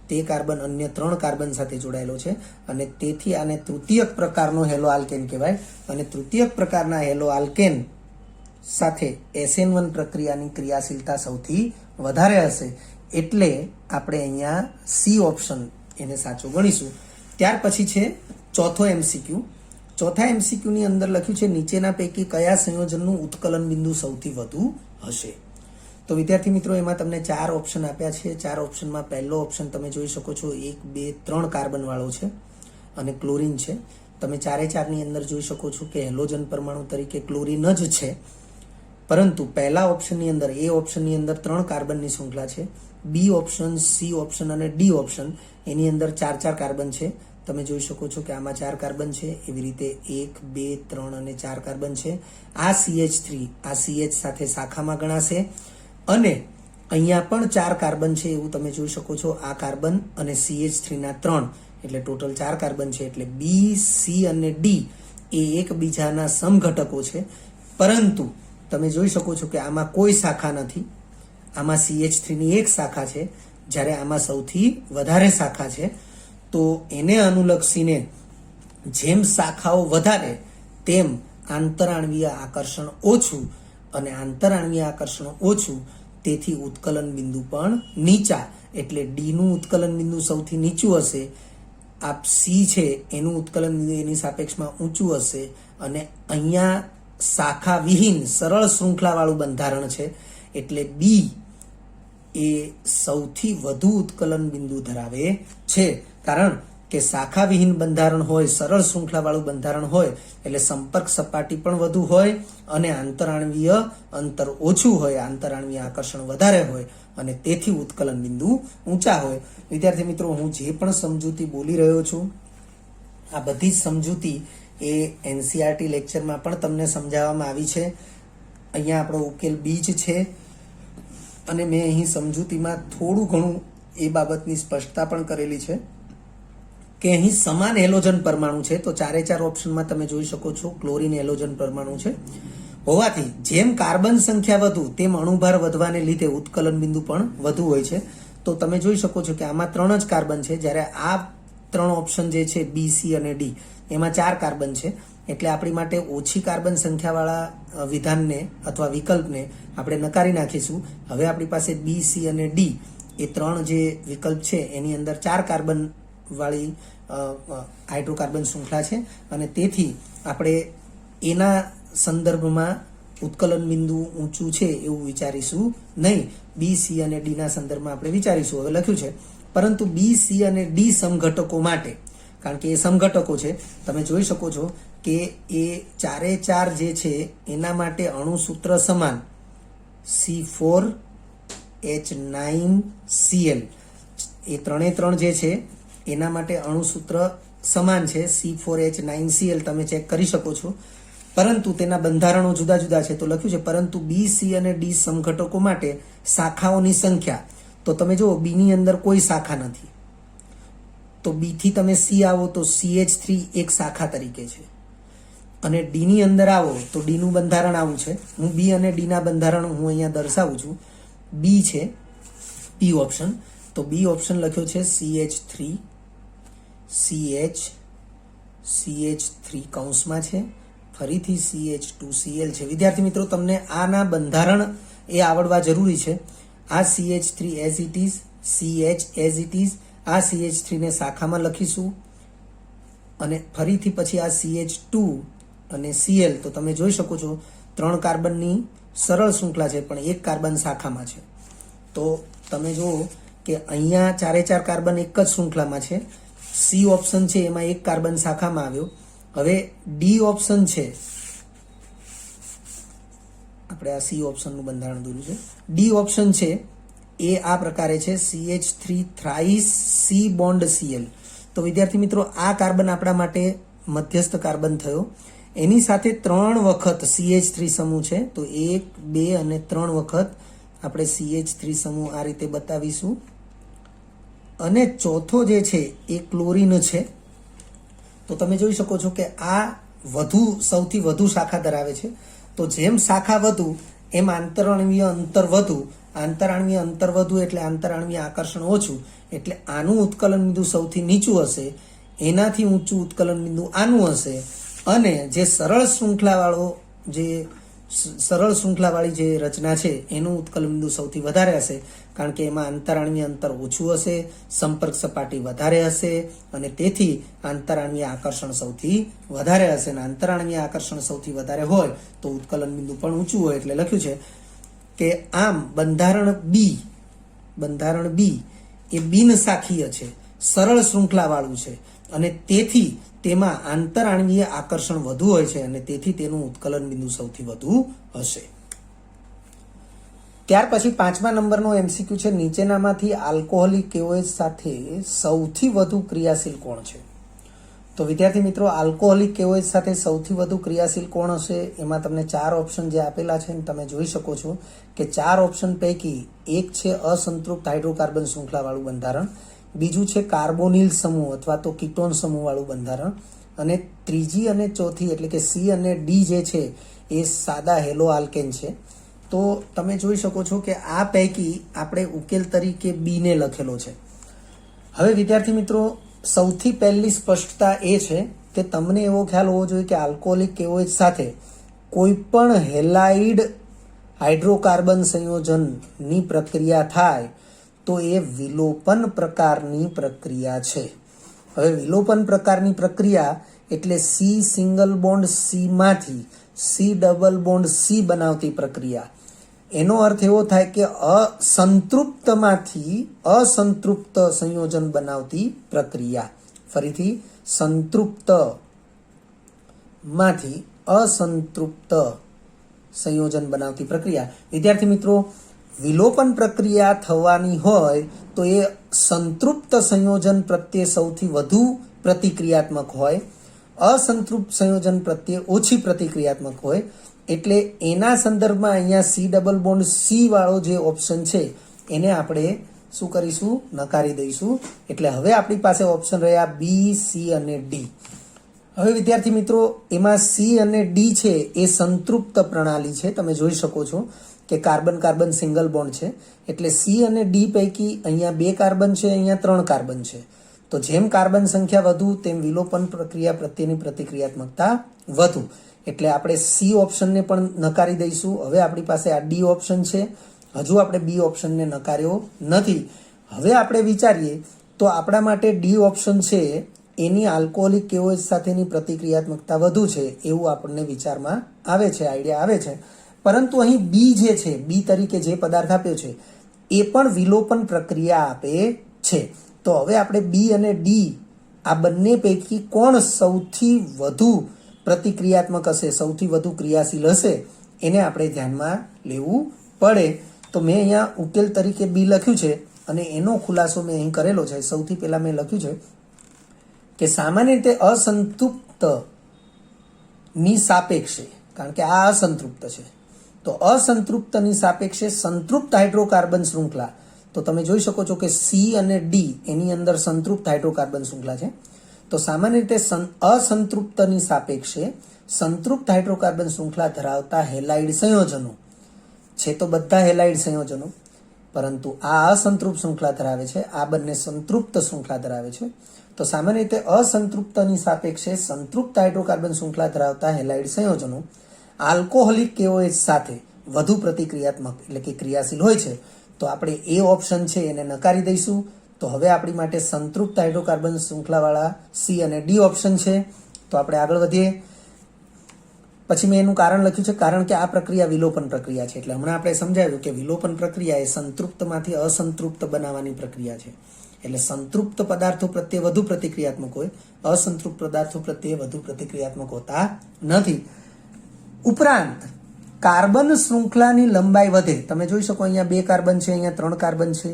તે કાર્બન અન્ય 3 કાર્બન સાથે જોડાયેલો છે અને તેથી આને તૃતીયક પ્રકારનો હેલો આલ્કેન કહેવાય. અને તૃતીયક પ્રકારના હેલો આલ્કેન સાથે SN1 પ્રક્રિયાની ક્રિયાશીલતા સૌથી વધારે હશે, એટલે આપણે અહીંયા સી ઓપ્શન એને સાચો ગણીશું. ત્યાર પછી છે ચોથો MCQ. ચોથા MCQ ની અંદર લખ્યું છે નીચેના પૈકી કયા સંયોજનનું ઉત્કલન બિંદુ સૌથી વધુ હશે. તો વિદ્યાર્થી મિત્રો, એમાં તમને 4 ઓપ્શન આપ્યા છે. 4 ઓપ્શનમાં પહેલો ઓપ્શન તમે જોઈ શકો છો 1, 2, 3 કાર્બન વાળો છે અને ક્લોરીન છે. તમે 4 ની અંદર જોઈ શકો છો કે હેલોજન પરમાણુ તરીકે ક્લોરીન જ છે, પરંતુ પહેલા ઓપ્શનની અંદર એ ઓપ્શનની અંદર 3 કાર્બનની શૃંખલા છે. બી ઓપ્શન, સી ઓપ્શન અને ડી ઓપ્શન એની અંદર 4 કાર્બન છે. તમે જોઈ શકો છો કે આમાં 4 કાર્બન છે, એવી રીતે 1, 2, 3 અને 4 કાર્બન છે. આ CH3 આ CH સાથે શાખામાં ગણાશે અને અહીંયા પણ 4 કાર્બન છે એવું તમે જોઈ શકો છો. આ કાર્બન અને CH3 ના 3 એટલે ટોટલ 4 કાર્બન છે. એટલે બી, સી અને ડી એ એકબીજાના સમઘટકો છે, પરંતુ તમે જોઈ શકો છો કે આમાં કોઈ શાખા નથી. આમાં CH3 ની એક શાખા છે, જ્યારે આમાં સૌથી વધારે શાખા છે. તો એને અનુલક્ષીને જેમ શાખાઓ વધારે તેમ આંતરાણવીય આકર્ષણ ઓછું, અને આંતરાણવીય આકર્ષણ ઓછું તેથી ઉત્કલન બિંદુ પણ નીચા. એટલે ડી નું ઉત્કલન બિંદુ સૌથી નીચું હશે. આ સી છે એનું ઉત્કલન બિંદુ એની સાપેક્ષમાં ઊંચું હશે. અને અહીંયા શાખા વિહીન સરળ શૃંખલા વાળું બંધારણ છે, એટલે બી એ સૌથી વધુ ઉત્કલન બિંદુ ધરાવે છે. કારણ કે શાખા વિહીન બંધારણ હોય, સરળ શૃંખલા વાળું બંધારણ હોય એટલે સંપર્ક સપાટી પણ વધુ હોય અને આંતરાણવીય અંતર ઓછું હોય, આંતરાણવીય આકર્ષણ વધારે હોય અને તેથી ઉત્કલન બિંદુ ઊંચા હોય. વિદ્યાર્થી મિત્રો, હું જે પણ સમજૂતી બોલી રહ્યો છું આ બધી જ સમજૂતી એ NCERT લેક્ચરમાં પણ તમને સમજાવવામાં આવી છે. અહીંયા આપણો ઉકેલ બીજ છે અને મેં અહીં સમજૂતીમાં થોડું ઘણું એ બાબતની સ્પષ્ટતા પણ કરેલી છે કે અહીં સમાન હેલોજન પરમાણુ છે. તો 4 ઓપ્શનમાં તમે જોઈ શકો છો ક્લોરીન હેલોજન પરમાણુ છે હોવાથી જેમ કાર્બન સંખ્યા વધુ તેમ અણુભાર વધવાને લીધે ઉત્કલન બિંદુ પણ વધુ હોય છે. તો તમે જોઈ શકો છો કે આમાં 3 જ કાર્બન છે, જ્યારે આ 3 ઓપ્શન જે છે બી, સી અને ડી એમાં 4 કાર્બન છે. એટલે આપણી માટે ઓછી કાર્બન સંખ્યાવાળા વિધાનને અથવા વિકલ્પને આપણે નકારી નાખીશું. હવે આપણી પાસે બી, સી અને ડી એ 3 જે વિકલ્પ છે એની અંદર 4 કાર્બન વાળી હાઇડ્રોકાર્બન શૃંખલા છે અને તેથી આપણે એના સંદર્ભમાં ઉત્કલન બિંદુ ઊંચું છે એવું વિચારીશું નહીં. બી, સી અને ડી ના સંદર્ભમાં આપણે વિચારીશું. હવે લખ્યું છે પરંતુ બી, સી અને ડી સમઘટકો માટે, કારણ કે એ સમઘટકો છે, તમે જોઈ શકો છો કે એ 4 જે છે એના માટે અણુસૂત્ર સમાન C4H9Cl. એ 3 જે છે એના માટે અણુસૂત્ર સમાન છે C4H9Cl. તમે ચેક કરી શકો છો, પરંતુ તેના બંધારણો જુદા જુદા છે. તો લખ્યું છે પરંતુ બી, સી અને ડી સમઘટકો માટે શાખાઓની સંખ્યા. તો તમે જુઓ બી ની અંદર કોઈ શાખા નથી, તો બી થી તમે સી આવો તો CH3 એક શાખા તરીકે છે, અને ડી ની અંદર આવો તો ડી નું બંધારણ આવું છે. હું બી અને ડી ના બંધારણ હું અહીંયા દર્શાવું છું. બી છે બી ઓપ્શન, તો બી ઓપ્શન લખ્યો છે CH3 કૌંસમાં છે, ફરીથી CH2Cl છે. વિદ્યાર્થી મિત્રો, તમને આના બંધારણ એ આવડવા જરૂરી છે. આ CH3 as it is, CH as it is, આ CH3 ને શાખામાં લખીશું અને ફરીથી પછી આ CH2 અને Cl. તો તમે જોઈ શકો છો 3 કાર્બનની સરળ શૃંખલા છે પણ 1 કાર્બન શાખામાં છે. તો તમે જુઓ કે અહીંયા 4 કાર્બન એક જ શૃંખલામાં છે. સી ઓપ્શન છે એમાં 1 કાર્બન શાખામાં આવ્યો. હવે ડી ઓપ્શન છે, આપણે આ સી ઓપ્શનનું બંધારણ દોર્યું છે. ડી ઓપ્શન છે એ આ પ્રકારે છે CH3 thrice C bond Cl. તો વિદ્યાર્થી મિત્રો, આ કાર્બન આપણા માટે મધ્યસ્થ કાર્બન થયો. એની સાથે 3 વખત CH3 સમૂહ છે, તો 1, 2 અને 3 વખત આપણે CH3 સમૂહ આ રીતે બતાવીશું. અને ચોથો જે છે એ ક્લોરીન છે. તો તમે જોઈ શકો છો કે આ સૌથી વધુ શાખા ધરાવે છે. તો જેમ શાખા વધુ એમ આંતરાણવીય અંતર વધુ આંતરાણવીય અંતર વધુ એટલે આંતરાણવીય આકર્ષણ ઓછું, એટલે આનું ઉત્કલન બિંદુ સૌથી નીચું હશે, એનાથી ઊંચું ઉત્કલન બિંદુ આનું હશે, અને જે સરળ શૃંખલાવાળી જે રચના છે એનું ઉત્કલન બિંદુ સૌથી વધારે હશે, કારણ કે એમાં આંતરાણવીય અંતર ઓછું હશે, સંપર્ક સપાટી વધારે હશે, અને તેથી આંતરાણવીય આકર્ષણ સૌથી વધારે હશે. અને આંતરાણવીય આકર્ષણ સૌથી વધારે હોય તો ઉત્કલન બિંદુ પણ ઊંચું હોય. એટલે લખ્યું છે કે આમ બંધારણ બી એ બિનશાખીય છે, સરળ શૃંખલાવાળું છે, અને તેથી તેમાં આંતરાણવીય આકર્ષણ વધુ હોય છે, અને તેથી તેનું ઉત્કલન બિંદુ સૌથી વધુ હશે. ત્યાર પછી 5મા નંબરનો MCQ છે, નીચેનામાંથી આલ્કોહોલિક KOH સાથે સૌથી વધુ ક્રિયાશીલ કોણ છે? તો વિદ્યાર્થી મિત્રો, આલ્કોહોલિક KOH સાથે સૌથી વધુ ક્રિયાશીલ કોણ હશે? એમાં તમને 4 ઓપ્શન જે આપેલા છે તમે જોઈ શકો છો કે 4 ઓપ્શન પૈકી એક છે અસંતૃપ્ત હાઇડ્રોકાર્બન શૃંખલાવાળું બંધારણ, બીજું છે કાર્બોનિલ સમૂહ અથવા તો કીટોન સમૂહવાળું બંધારણ, અને ત્રીજી અને ચોથી એટલે કે C અને D જે છે એ સાદા હેલો આલ્કેન છે. તો તમે જોઈ શકો છો કે આ પૈકી આપણે ઉકેલ તરીકે B ને લખેલો છે. હવે વિદ્યાર્થી મિત્રો, સૌથી પહેલી સ્પષ્ટતા એ છે કે તમને એવો ખ્યાલ હોવો જોઈએ કે આલ્કોહોલિક KOH સાથે કોઈ પણ હેલાઇડ હાઇડ્રોકાર્બન સંયોજનની પ્રક્રિયા થાય તો એ વિલોપન પ્રકારની પ્રક્રિયા છે. હવે વિલોપન પ્રકારની પ્રક્રિયા એટલે C સિંગલ બોન્ડ C માંથી C ડબલ બોન્ડ C બનાવતી પ્રક્રિયા. એનો અર્થ એવો થાય કે અસંતૃપ્તમાંથી અસંતૃપ્ત સંયોજન બનાવતી પ્રક્રિયા. ફરીથી, સંતૃપ્તમાંથી અસંતૃપ્ત સંયોજન બનાવતી પ્રક્રિયા. વિદ્યાર્થી મિત્રો, વિલોપન પ્રક્રિયા થવાની હોય તો એ સંતૃપ્ત સંયોજન પ્રત્યે સૌથી વધુ પ્રતિક્રિયાત્મક હોય, અસંતૃપ્ત સંયોજન પ્રત્યે ઓછી પ્રતિક્રિયાત્મક હોય. એટલે એના સંદર્ભમાં અહીંયા C ડબલ બોન્ડ C વાળો જે ઓપ્શન છે એને આપણે શું કરીશું? નકારી દઈશું. એટલે હવે આપણી પાસે ઓપ્શન રહ્યા B, C અને D. હવે વિદ્યાર્થી મિત્રો, એમાં C અને D છે એ સંતૃપ્ત પ્રણાલી છે. તમે જોઈ શકો છો કે કાર્બન કાર્બન સિંગલ બોન્ડ છે, એટલે C અને D પૈકી અહીંયા 2 કાર્બન છે, અહીંયા 3 કાર્બન છે. તો જેમ કાર્બન સંખ્યા વધુ તેમ વિલોપન પ્રક્રિયા પ્રત્યેની પ્રતિક્રિયાત્મકતા વધુ. એટલે આપણે C ઓપ્શનને પણ નકારી દઈશું. હવે આપણી પાસે આ D ઓપ્શન છે, હજુ આપણે B ઓપ્શનને નકાર્યો નથી. હવે આપણે વિચારીએ તો આપણા માટે D ઓપ્શન છે એની આલ્કોહોલિક KOH સાથેની પ્રતિક્રિયાત્મકતા વધુ છે એવું આપણને વિચારમાં આવે છે, આઈડિયા આવે છે. પરંતુ અહીં B જે છે, B તરીકે જે પદાર્થ આપ્યો છે એ પણ વિલોપન પ્રક્રિયા આપે છે. તો હવે આપણે B અને D આ બંને પૈકી કોણ સૌથી વધુ પ્રતિક્રિયાત્મક હશે, સૌથી વધુ ક્રિયાશીલ હશે, એને આપણે ધ્યાનમાં લેવું પડે. તો મેં અહીંયા ઉકેલ તરીકે B લખ્યું છે અને એનો ખુલાસો મેં અહીં કરેલો છે. સૌથી પહેલા મેં લખ્યું છે કે સામાન્ય રીતે અસંતૃપ્તની સાપેક્ષે, કારણ કે આ અસંતૃપ્ત છે, તો અસંતૃપ્તની સાપેક્ષે સંતૃપ્ત હાઇડ્રોકાર્બન શૃંખલા. તો તમે જોઈ શકો છો કે C અને D એની અંદર સંતૃપ્ત હાઇડ્રોકાર્બન શૃંખલા છે. તો સામાન્ય રીતે અસંતૃપ્તની સાપેક્ષે સંતૃપ્ત હાઇડ્રોકાર્બન શૃંખલા ધરાવતા હેલાઇડ સંયોજનો છે. તો બધા હેલાઇડ સંયોજનો, પરંતુ આ અસંતૃપ્ત શૃંખલા ધરાવે છે, આ બંને સંતૃપ્ત શૃંખલા ધરાવે છે. તો સામાન્ય રીતે અસંતૃપ્તની સાપેક્ષે સંતૃપ્ત હાઇડ્રોકાર્બન શૃંખલા ધરાવતા હેલાઇડ સંયોજનો આલ્કોહોલિક KOH સાથે વધુ પ્રતિક્રિયાત્મક એટલે કે ક્રિયાશીલ હોય છે. તો આપણે એ ઓપ્શન છે એને નકારી દઈશું. તો હવે આપણી માટે સંતૃપ્ત હાઇડ્રોકાર્બન શૃંખલાવાળા C અને D ઓપ્શન છે. તો આપણે આગળ વધીએ. પછી મેં એનું કારણ લખ્યું છે, કારણ કે આ પ્રક્રિયા વિલોપન પ્રક્રિયા છે. એટલે હમણાં આપણે સમજાવ્યું કે વિલોપન પ્રક્રિયા એ સંતૃપ્તમાંથી અસંતૃપ્ત બનાવવાની પ્રક્રિયા છે. એટલે સંતૃપ્ત પદાર્થો પ્રત્યે વધુ પ્રતિક્રિયાત્મક હોય, અસંતૃપ્ત પદાર્થો પ્રત્યે વધુ પ્રતિક્રિયાત્મક હોતા નથી. ઉપરાંત કાર્બન શૃંખલાની લંબાઈ વધે. તમે જોઈ શકો અહીંયા 2 કાર્બન છે, અહીંયા 3 કાર્બન છે,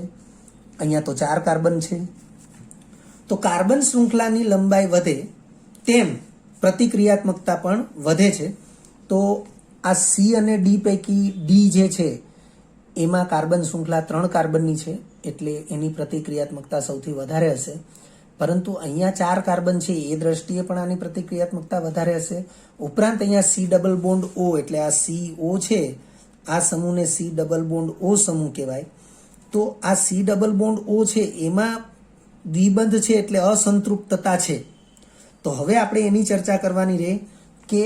અહીંયા તો 4 કાર્બન છે. તો કાર્બન શૃંખલાની લંબાઈ વધે તેમ પ્રતિક્રિયાત્મકતા પણ વધે છે. તો આ C અને D પૈકી D જે છે એમાં કાર્બન શૃંખલા 3 કાર્બનની છે, એટલે એની પ્રતિક્રિયાત્મકતા સૌથી વધારે હશે. પરંતુ અહીંયા 4 કાર્બન છે એ દ્રષ્ટિએ પણ આની પ્રતિક્રિયાત્મકતા વધારે હશે. ઉપરાંત અહીંયા C ડબલ બોન્ડ O એટલે આ CO છે આ સમૂહને C ડબલ બોન્ડ O સમૂહ કહેવાય. તો આ C ડબલ બોન્ડ O છે એમાં દ્વિબંધ છે એટલે અસંતૃપ્તતા છે. તો હવે આપણે એની ચર્ચા કરવાની રહે કે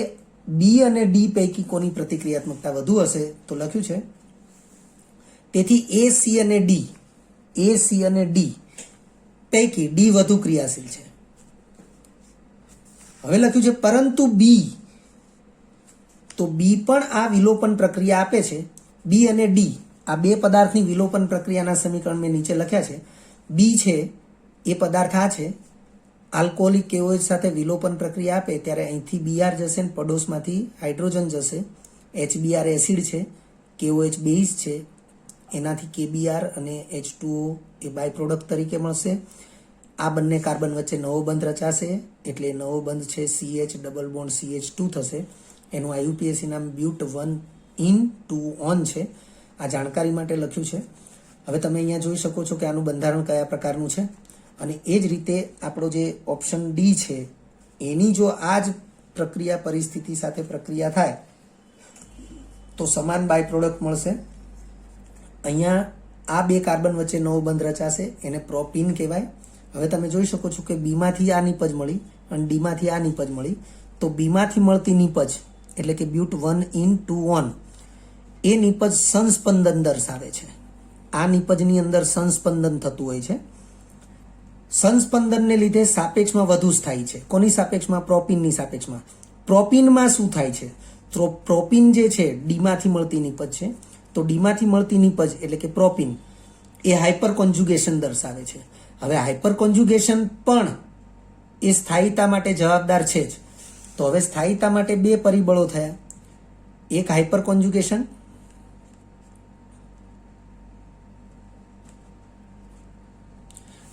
B અને D પૈકી કોની પ્રતિક્રિયાત્મકતા વધુ હશે. તો લખ્યું છે તેથી A C અને D પૈકી D વધુ ક્રિયાશીલ છે. હવે લખ્યું છે પરંતુ B, તો B પણ આ વિલોપન પ્રક્રિયા આપે છે. B અને D આ બે પદાર્થની વિલોપન પ્રક્રિયાના સમીકરણ મેં નીચે લખ્યા છે. B છે એ પદાર્થ આ છે, આલ્કોહોલિક KOH સાથે વિલોપન પ્રક્રિયા આપે ત્યારે અહીંથી Br જશે ને પડોશમાંથી હાઇડ્રોજન જશે. HBr એસિડ છે, KOH બેઝ છે, એનાથી KBr અને H2O એ બાય પ્રોડક્ટ તરીકે મળશે. આ બંને કાર્બન વચ્ચે નવો બંધ રચાશે એટલે નવો બંધ છે CH ડબલ બોન્ડ CH2 થશે. એનું IUPAC નામ બ્યુટ 1-in-2-on છે. આ જાણકારી માટે લખ્યું છે. હવે તમે અહીંયા જોઈ શકો છો કે આનું બંધારણ કયા પ્રકારનું છે. અને એ જ રીતે આપણો જે ઓપ્શન ડી છે એની જો આ જ પ્રક્રિયા પરિસ્થિતિ સાથે પ્રક્રિયા થાય તો સમાન બાય પ્રોડક્ટ મળશે. અહીંયા આ બે કાર્બન વચ્ચે નવો બંધ રચાશે, એને પ્રોપીન કહેવાય. હવે તમે જોઈ શકો છો કે બીમાંથી આ નીપજ મળી અને ડીમાંથી આ નીપજ મળી. તો બીમાંથી મળતી નીપજ એટલે કે બ્યુટ 1-in-2-on એ નીપજ સંસ્પંદન દર્શાવે છે. આ નીપજની અંદર સંસ્પંદન થતું હોય છે. સંસ્પંદનને લીધે સાપેક્ષમાં વધુ સ્થાયી છે. કોની સાપેક્ષમાં? પ્રોપીનની સાપેક્ષમાં. પ્રોપીનમાં શું થાય છે? તો પ્રોપીન જે છે ડીમાંથી મળતી નીપજ છે. તો ડીમાંથી મળતી નીપજ એટલે કે પ્રોપીન એ હાઇપર કોન્જ્યુગેશન દર્શાવે છે. હવે હાઇપર કોન્જ્યુગેશન પણ એ સ્થાયીતા માટે જવાબદાર છે જ. તો હવે સ્થાયીતા માટે બે પરિબળો થયા, એક હાઇપર કોન્જ્યુગેશન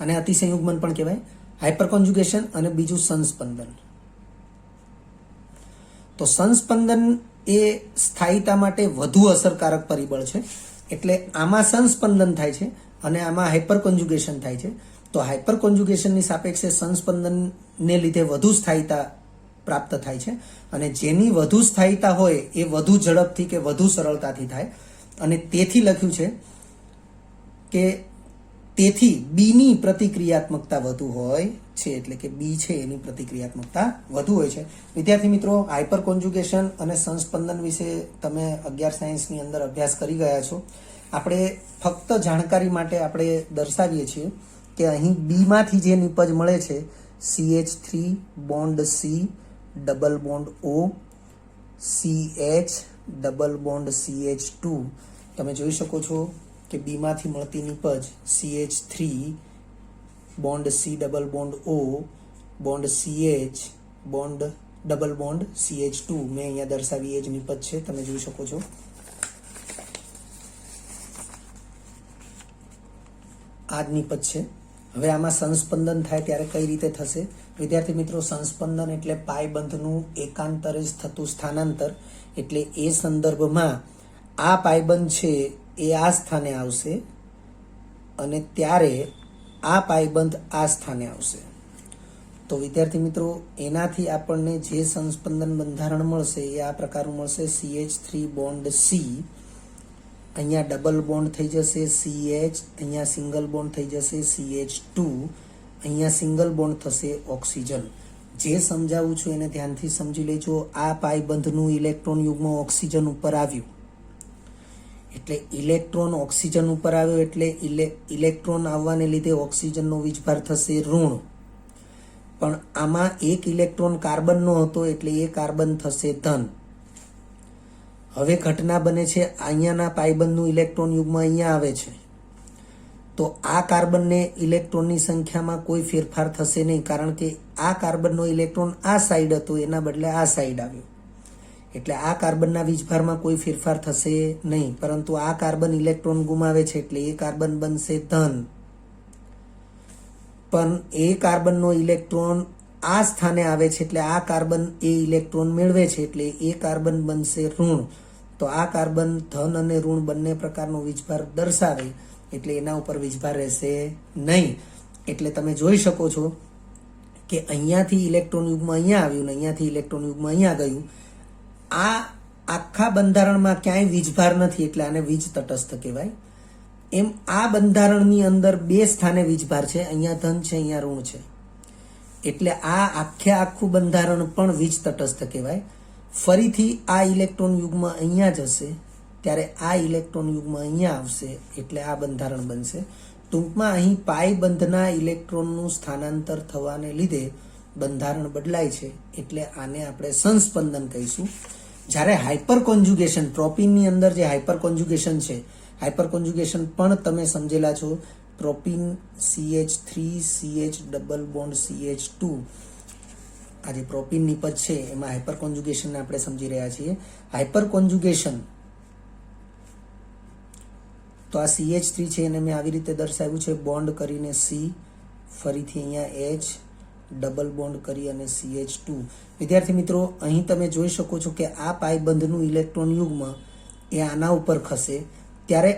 અને અતિસંયુગ્મન પણ કહેવાય. હાઇપર કોન્જ્યુગેશન અને બીજું સંસ્પંદન. તો સંસ્પંદન એ સ્થાયીતા માટે વધુ અસરકારક પરિબળ છે. એટલે આમાં સંસ્પંદન થાય છે અને આમાં હાઇપર કોન્જ્યુગેશન થાય છે. તો હાઇપર કોન્જ્યુગેશનની સાપેક્ષે સંસ્પંદનને લીધે વધુ સ્થાયીતા પ્રાપ્ત થાય છે અને જેની વધુ સ્થાયીતા હોય એ વધુ ઝડપથી કે વધુ સરળતાથી થાય. અને તેથી લખ્યું છે કે તેથી બીની પ્રતિક્રિયાત્મકતા વધુ હોય છે, એટલે કે બી છે એની પ્રતિક્રિયાત્મકતા વધુ હોય છે. વિદ્યાર્થી મિત્રો, હાઇપર કોન્જ્યુગેશન અને સંસ્પંદન વિશે તમે 11 સાયન્સની અંદર અભ્યાસ કરી ગયા છો. આપણે ફક્ત જાણકારી માટે આપણે દર્શાવીએ છીએ કે અહીં બીમાંથી જે નીપજ મળે છે CH3 bond C double bond O CH double bond CH2 તમે જોઈ શકો છો કે બીમાંથી મળતી નીપજ CH3 bond C double bond O bond CH bond double bond CH2 મેં અહીંયા દર્શાવી એ જ નીપજ છે, તમે જોઈ શકો છો. આ જ નીપજ છે. હવે આમાં સંસ્પંદન થાય ત્યારે કઈ રીતે થશે? વિદ્યાર્થી મિત્રો, સંસ્પંદન એટલે પાયબંધનું એકાંતરે જ થતું સ્થાનાંતર. એટલે એ સંદર્ભમાં આ પાયબંધ છે એ આ સ્થાને આવશે અને ત્યારે આ પાયબંધ આ સ્થાને આવશે. તો વિદ્યાર્થી મિત્રો, એનાથી આપણને જે સંસ્પંદન બંધારણ મળશે એ આ પ્રકારનું મળશે. CH3 બોન્ડ C, અહીંયા ડબલ બોન્ડ થઈ જશે CH, અહીંયા સિંગલ બોન્ડ થઈ જશે CH2, અહીંયા સિંગલ બોન્ડ થશે ઓક્સિજન. જે સમજાવું છું એને ધ્યાનથી સમજી લેજો. આ પાયબંધનું ઇલેક્ટ્રોન યુગ્મ ઓક્સિજન ઉપર આવ્યું એટલે ઇલેક્ટ્રોન ઓક્સિજન ઉપર આવ્યો એટલે ઇલેક્ટ્રોન આવવાને લીધે ઓક્સિજનનો વીજભાર થશે ઋણ. પણ આમાં એક ઇલેક્ટ્રોન કાર્બનનો હતો એટલે એ કાર્બન થશે ધન. હવે ઘટના બને છે અહીંયાના પાયબંધનું ઇલેક્ટ્રોન યુગ્મ અહીંયા આવે છે તો આ કાર્બનને ઇલેક્ટ્રોનની સંખ્યામાં કોઈ ફેરફાર થશે નહીં, કારણ કે આ કાર્બનનો ઇલેક્ટ્રોન આ સાઈડ હતો એના બદલે આ સાઈડ આવ્યો એટલે આ કાર્બનના વીજભારમાં કોઈ ફેરફાર થશે નહીં. પરંતુ આ કાર્બન ઇલેક્ટ્રોન ગુમાવે છે એટલે એ કાર્બન બનશે ધન. પણ એ કાર્બનનો ઇલેક્ટ્રોન આ સ્થાને આવે છે એટલે આ કાર્બન એ ઇલેક્ટ્રોન મેળવે છે એટલે એ કાર્બન બનશે ઋણ. તો આ કાર્બન ધન અને ઋણ બંને પ્રકારનો વીજભાર દર્શાવે એટલે એના ઉપર વીજભાર રહેશે નહીં. એટલે તમે જોઈ શકો છો કે અહીંયાથી ઇલેક્ટ્રોન યુગ્મ અહીંયા આવ્યું ને અહીંયાથી ઇલેક્ટ્રોન યુગ્મ અહીંયા ગયું. આ આખા બંધારણમાં ક્યાંય વીજભાર નથી એટલે આને વીજ તટસ્થ કહેવાય. એમ આ બંધારણની અંદર 2 સ્થાને વીજભાર છે, અહીંયા ધન છે, અહીંયા ઋણ છે, એટલે આ આખું બંધારણ પણ વીજ તટસ્થ કહેવાય. ફરીથી આ ઇલેક્ટ્રોન યુગ્મ અહીંયા જશે ત્યારે આ ઇલેક્ટ્રોન યુગ્મ અહીંયા આવશે એટલે આ બંધારણ બનશે. ટૂંકમાં અહીં પાઈ બંધના ઇલેક્ટ્રોનનું સ્થાનાંતર થવાને લીધે બંધારણ બદલાય છે એટલે આને આપણે સંસ્પંદન કહીશું. જ્યારે હાઇપર કોન્જ્યુગેશન, પ્રોપીનની અંદર જે હાઇપર કોન્જ્યુગેશન છે, હાઇપર કોન્જ્યુગેશન પણ તમે સમજેલા છો. Propyne CH3 CH double bond CH2, આ જે પ્રોપીન નિપજ છે એમાં હાઇપર કોન્જ્યુગેશનને આપણે સમજી રહ્યા છીએ. હાઇપર કોન્જ્યુગેશન તો આ CH3 છે એને મેં આવી રીતે દર્શાવ્યું છે, બોન્ડ કરીને C, ફરીથી અહીંયા H, ડબલ બોન્ડ કરી અને CH2. વિદ્યાર્થી મિત્રો, અહીં તમે જોઈ શકો છો કે આ પાયબંધનું ઇલેક્ટ્રોન યુગ્મ એ આના ઉપર ખસે ત્યારે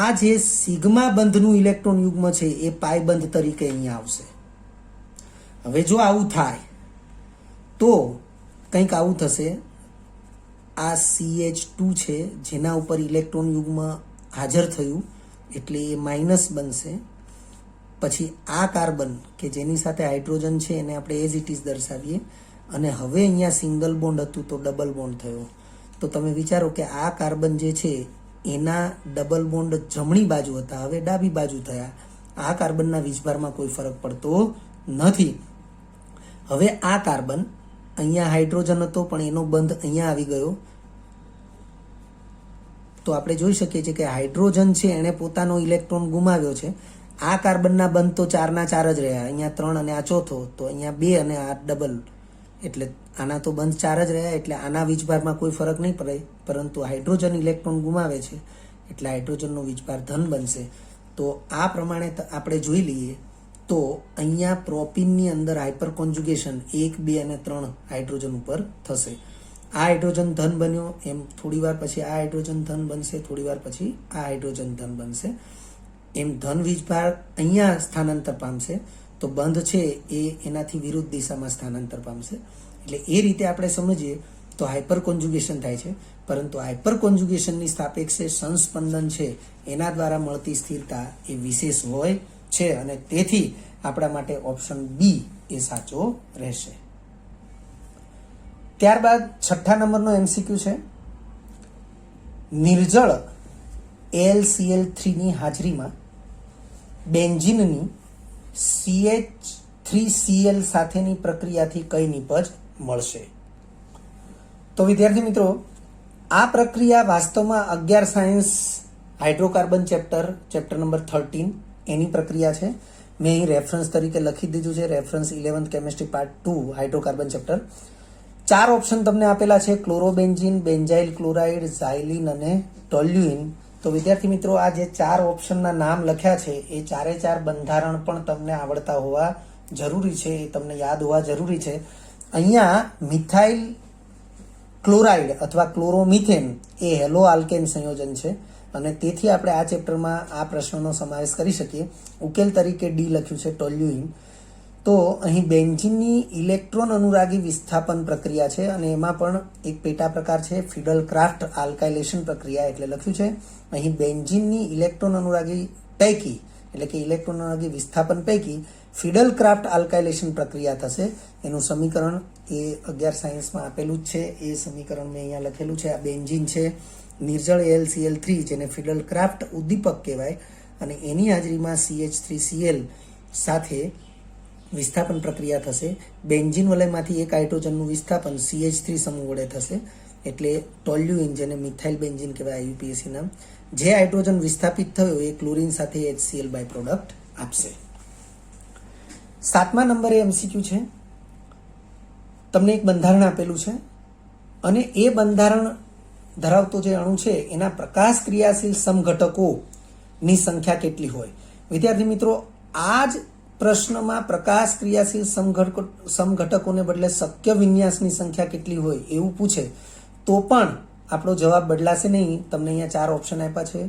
આ જે સિગ્મા બંધનું ઇલેક્ટ્રોન યુગ્મ છે એ પાયબંધ તરીકે અહીંયા આવશે. હવે જો આવું થાય તો કંઈક આવું થશે. આ CH2 છે જેના ઉપર ઇલેક્ટ્રોન યુગ્મ હાજર થયું એટલે એ માઇનસ બનશે. પછી આ કાર્બન કે જેની સાથે હાઇડ્રોજન છે એને આપણે એઝ ઇટ ઇઝ દર્શાવીએ અને હવે અહીંયા સિંગલ બોન્ડ હતું તો ડબલ બોન્ડ થયો. તો તમે વિચારો કે આ કાર્બન જે છે એના ડબલ બોન્ડ જમણી બાજુ હતા, હવે ડાબી બાજુ થયા. આ કાર્બનના વીજભારમાં કોઈ ફરક પડતો નથી. હવે આ કાર્બન અહીંયા હાઇડ્રોજન હતો પણ એનો બંધ અહીંયા આવી ગયો તો આપણે જોઈ શકીએ છીએ કે હાઇડ્રોજન છે એણે પોતાનો ઇલેક્ટ્રોન ગુમાવ્યો છે. આ કાર્બનના બંધ તો 4ના 4 જ રહ્યા, અહીંયા 3 અને આ ચોથો, તો અહીંયા 2 અને આ ડબલ, એટલે આના તો બંધ 4 જ રહ્યા એટલે આના વીજભારમાં કોઈ ફરક નહીં પડે. પરંતુ હાઇડ્રોજન ઇલેક્ટ્રોન ગુમાવે છે એટલે હાઇડ્રોજનનો વીજભાર ધન બનશે. તો આ પ્રમાણે આપણે જોઈ લઈએ તો અહીંયા પ્રોપીનની અંદર હાઇપર કોન્જ્યુગેશન 1, 2 અને 3 હાઇડ્રોજન ઉપર થશે. આ હાઇડ્રોજન ધન બન્યો, એમ થોડી વાર પછી આ હાઇડ્રોજન ધન બનશે, થોડી વાર પછી આ હાઇડ્રોજન ધન બનશે. એમ ધન વીજભાર અહીંયા સ્થાનાંતર પામશે તો બંધ છે એ એનાથી વિરુદ્ધ દિશામાં સ્થાનાંતર પામશે. એટલે એ રીતે આપણે સમજીએ તો હાઇપર કોન્જ્યુગેશન થાય છે, પરંતુ હાઇપર કોન્જ્યુગેશનની સાપેક્ષે સંસ્પંદન છે એના દ્વારા મળતી સ્થિરતા એ વિશેષ હોય છે અને તેથી આપણા માટે ઓપ્શન બી એ સાચો રહેશે. ત્યારબાદ 6થા નંબરનો MCQ છે. નિર્જળ AlCl3 ની હાજરીમાં બેન્ઝીનની CH3Cl સાથેની પ્રક્રિયાથી કઈ નિપજ મળશે? તો વિદ્યાર્થી મિત્રો, આ પ્રક્રિયા વાસ્તવમાં 11 સાયન્સ હાઇડ્રોકાર્બન ચેપ્ટર નંબર 13 એની પ્રક્રિયા છે. મેં અહીં રેફરન્સ તરીકે લખી દીધું છે, reference 11th chemistry part 2 hydrocarbon chapter. 4 option તમને આપેલા છે, ક્લોરોબેન્ઝીન, બેન્ઝાઇલ ક્લોરાઇડ, ઝાઇલિન અને ટોલ્યુઇન. તો વિદ્યાર્થી મિત્રો, આ જે 4 ઓપ્શનના નામ લખ્યા છે એ 4 બંધારણ પણ તમને આવડતા હોવા જરૂરી છે, એ તમને યાદ હોવા જરૂરી છે. અહીંયા મિથાઇલ ક્લોરાઇડ અથવા ક્લોરોમિથેન એ હેલો આલ્કેન સંયોજન છે અને તેથી આપણે આ ચેપ્ટરમાં આ પ્રશ્નનો સમાવેશ કરી શકીએ. ઉકેલ તરીકે ડી લખ્યું છે, ટોલ્યુઇન. તો અહીં બેન્ઝીનની ઇલેક્ટ્રોન અનુરાગી વિસ્થાપન પ્રક્રિયા છે અને એમાં પણ એક પેટા પ્રકાર છે ફિડલ ક્રાફ્ટ આલ્કાઇલેશન પ્રક્રિયા, એટલે લખ્યું છે અહીં બેન્ઝીનની ઇલેક્ટ્રોન અનુરાગી પૈકી, એટલે કે ઇલેક્ટ્રોન અનુરાગી વિસ્થાપન પૈકી ફિડલ ક્રાફ્ટ આલ્કાઇલેશન પ્રક્રિયા થશે. એનું સમીકરણ એ 11 સાયન્સમાં આપેલું જ છે, એ સમીકરણ મેં અહીંયા લખેલું છે. આ બેન્ઝીન છે, નિર્જળ AlCl3 જેને ફિડલ ક્રાફ્ટ ઉદ્દીપક કહેવાય અને એની હાજરીમાં CH3Cl સાથે વિસ્થાપન પ્રક્રિયા થશે. બેન્ઝીન વલયમાંથી એક હાઇડ્રોજનનું વિસ્થાપન CH3 સમૂહ વડે થશે એટલે ટોલ્યુઇન, જેને મિથાઇલ બેન્ઝીન કહેવાય, IUPAC નામ. જે હાઇડ્રોજન વિસ્થાપિત થયો એ ક્લોરીન સાથે HCl બાય પ્રોડક્ટ આપશે. 7મા નંબરે MCQ છે. તમને એક બંધારણ આપેલું છે અને એ બંધારણ ધરાવતો જે અણુ છે એના પ્રકાશ ક્રિયાશીલ સમઘટકોની સંખ્યા કેટલી હોય? વિદ્યાર્થી મિત્રો, આ જ પ્રશ્નમાં પ્રકાશ ક્રિયાશીલ સમઘટકોને બદલે શક્ય વિન્યાસની સંખ્યા કેટલી હોય એવું પૂછે તો પણ આપણો જવાબ બદલાશે નહીં. તમને અહીંયા 4 ઓપ્શન આપ્યા છે,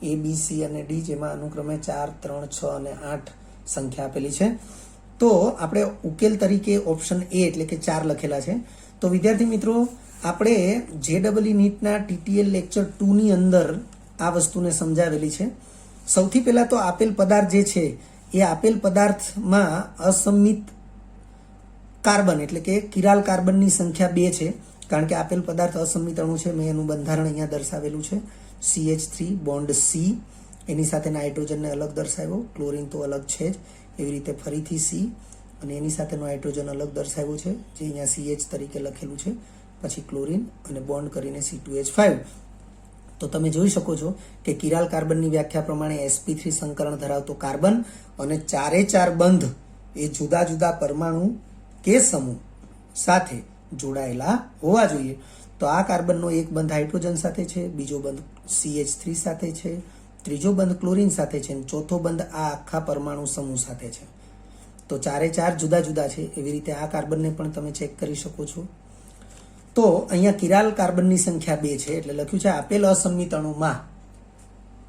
A, B, C અને D, જેમાં અનુક્રમે 4, 3, 6 અને 8 સંખ્યા આપેલી છે. તો આપણે ઉકેલ તરીકે ઓપ્શન A એટલે કે 4 લખેલા છે. તો વિદ્યાર્થી મિત્રો, આપણે JEE નીટના TTL લેક્ચર 2 ની અંદર આ વસ્તુને સમજાવેલી છે. સૌથી પહેલા તો આપેલ પદાર્થ જે છે એ આપેલ પદાર્થમાં અસમિત કાર્બન એટલે કે કિરાલ કાર્બનની સંખ્યા 2 છે. કારણ કે આપેલ પદાર્થ અસમિત અણુ છે. મેં એનું બંધારણ અહીંયા દર્શાવેલું છે. CH3 બોન્ડ C, એની સાથે નાઇટ્રોજનને અલગ દર્શાવ્યો, ક્લોરીન તો અલગ છે જ. એવી રીતે ફરીથી C અને એની સાથેનો હાઇડ્રોજન અલગ દર્શાવ્યો છે, જે અહીંયા CH તરીકે લખેલું છે. પછી ક્લોરીન અને બોન્ડ કરીને C2H5. તો તમે જોઈ શકો છો કે કિરાલ કાર્બનની વ્યાખ્યા પ્રમાણે sp3 સંકરણ ધરાવતો કાર્બન અને ચારે ચાર બંધ એ જુદા જુદા પરમાણુ કે સમૂહ સાથે જોડાયેલા હોવા જોઈએ. તો આ કાર્બનનો એક બંધ હાઇડ્રોજન સાથે છે, બીજો બંધ CH3 સાથે છે, ત્રીજો બંધ ક્લોરીન સાથે છે અને ચોથો બંધ આ આખા પરમાણુ સમૂહ સાથે છે. તો ચારે ચાર જુદા જુદા છે. એવી રીતે આ કાર્બનને પણ તમે ચેક કરી શકો છો. તો અહીંયા કિરાલ કાર્બનની સંખ્યા 2 છે, એટલે લખ્યું છે આપેલ અસમિત અણુમાં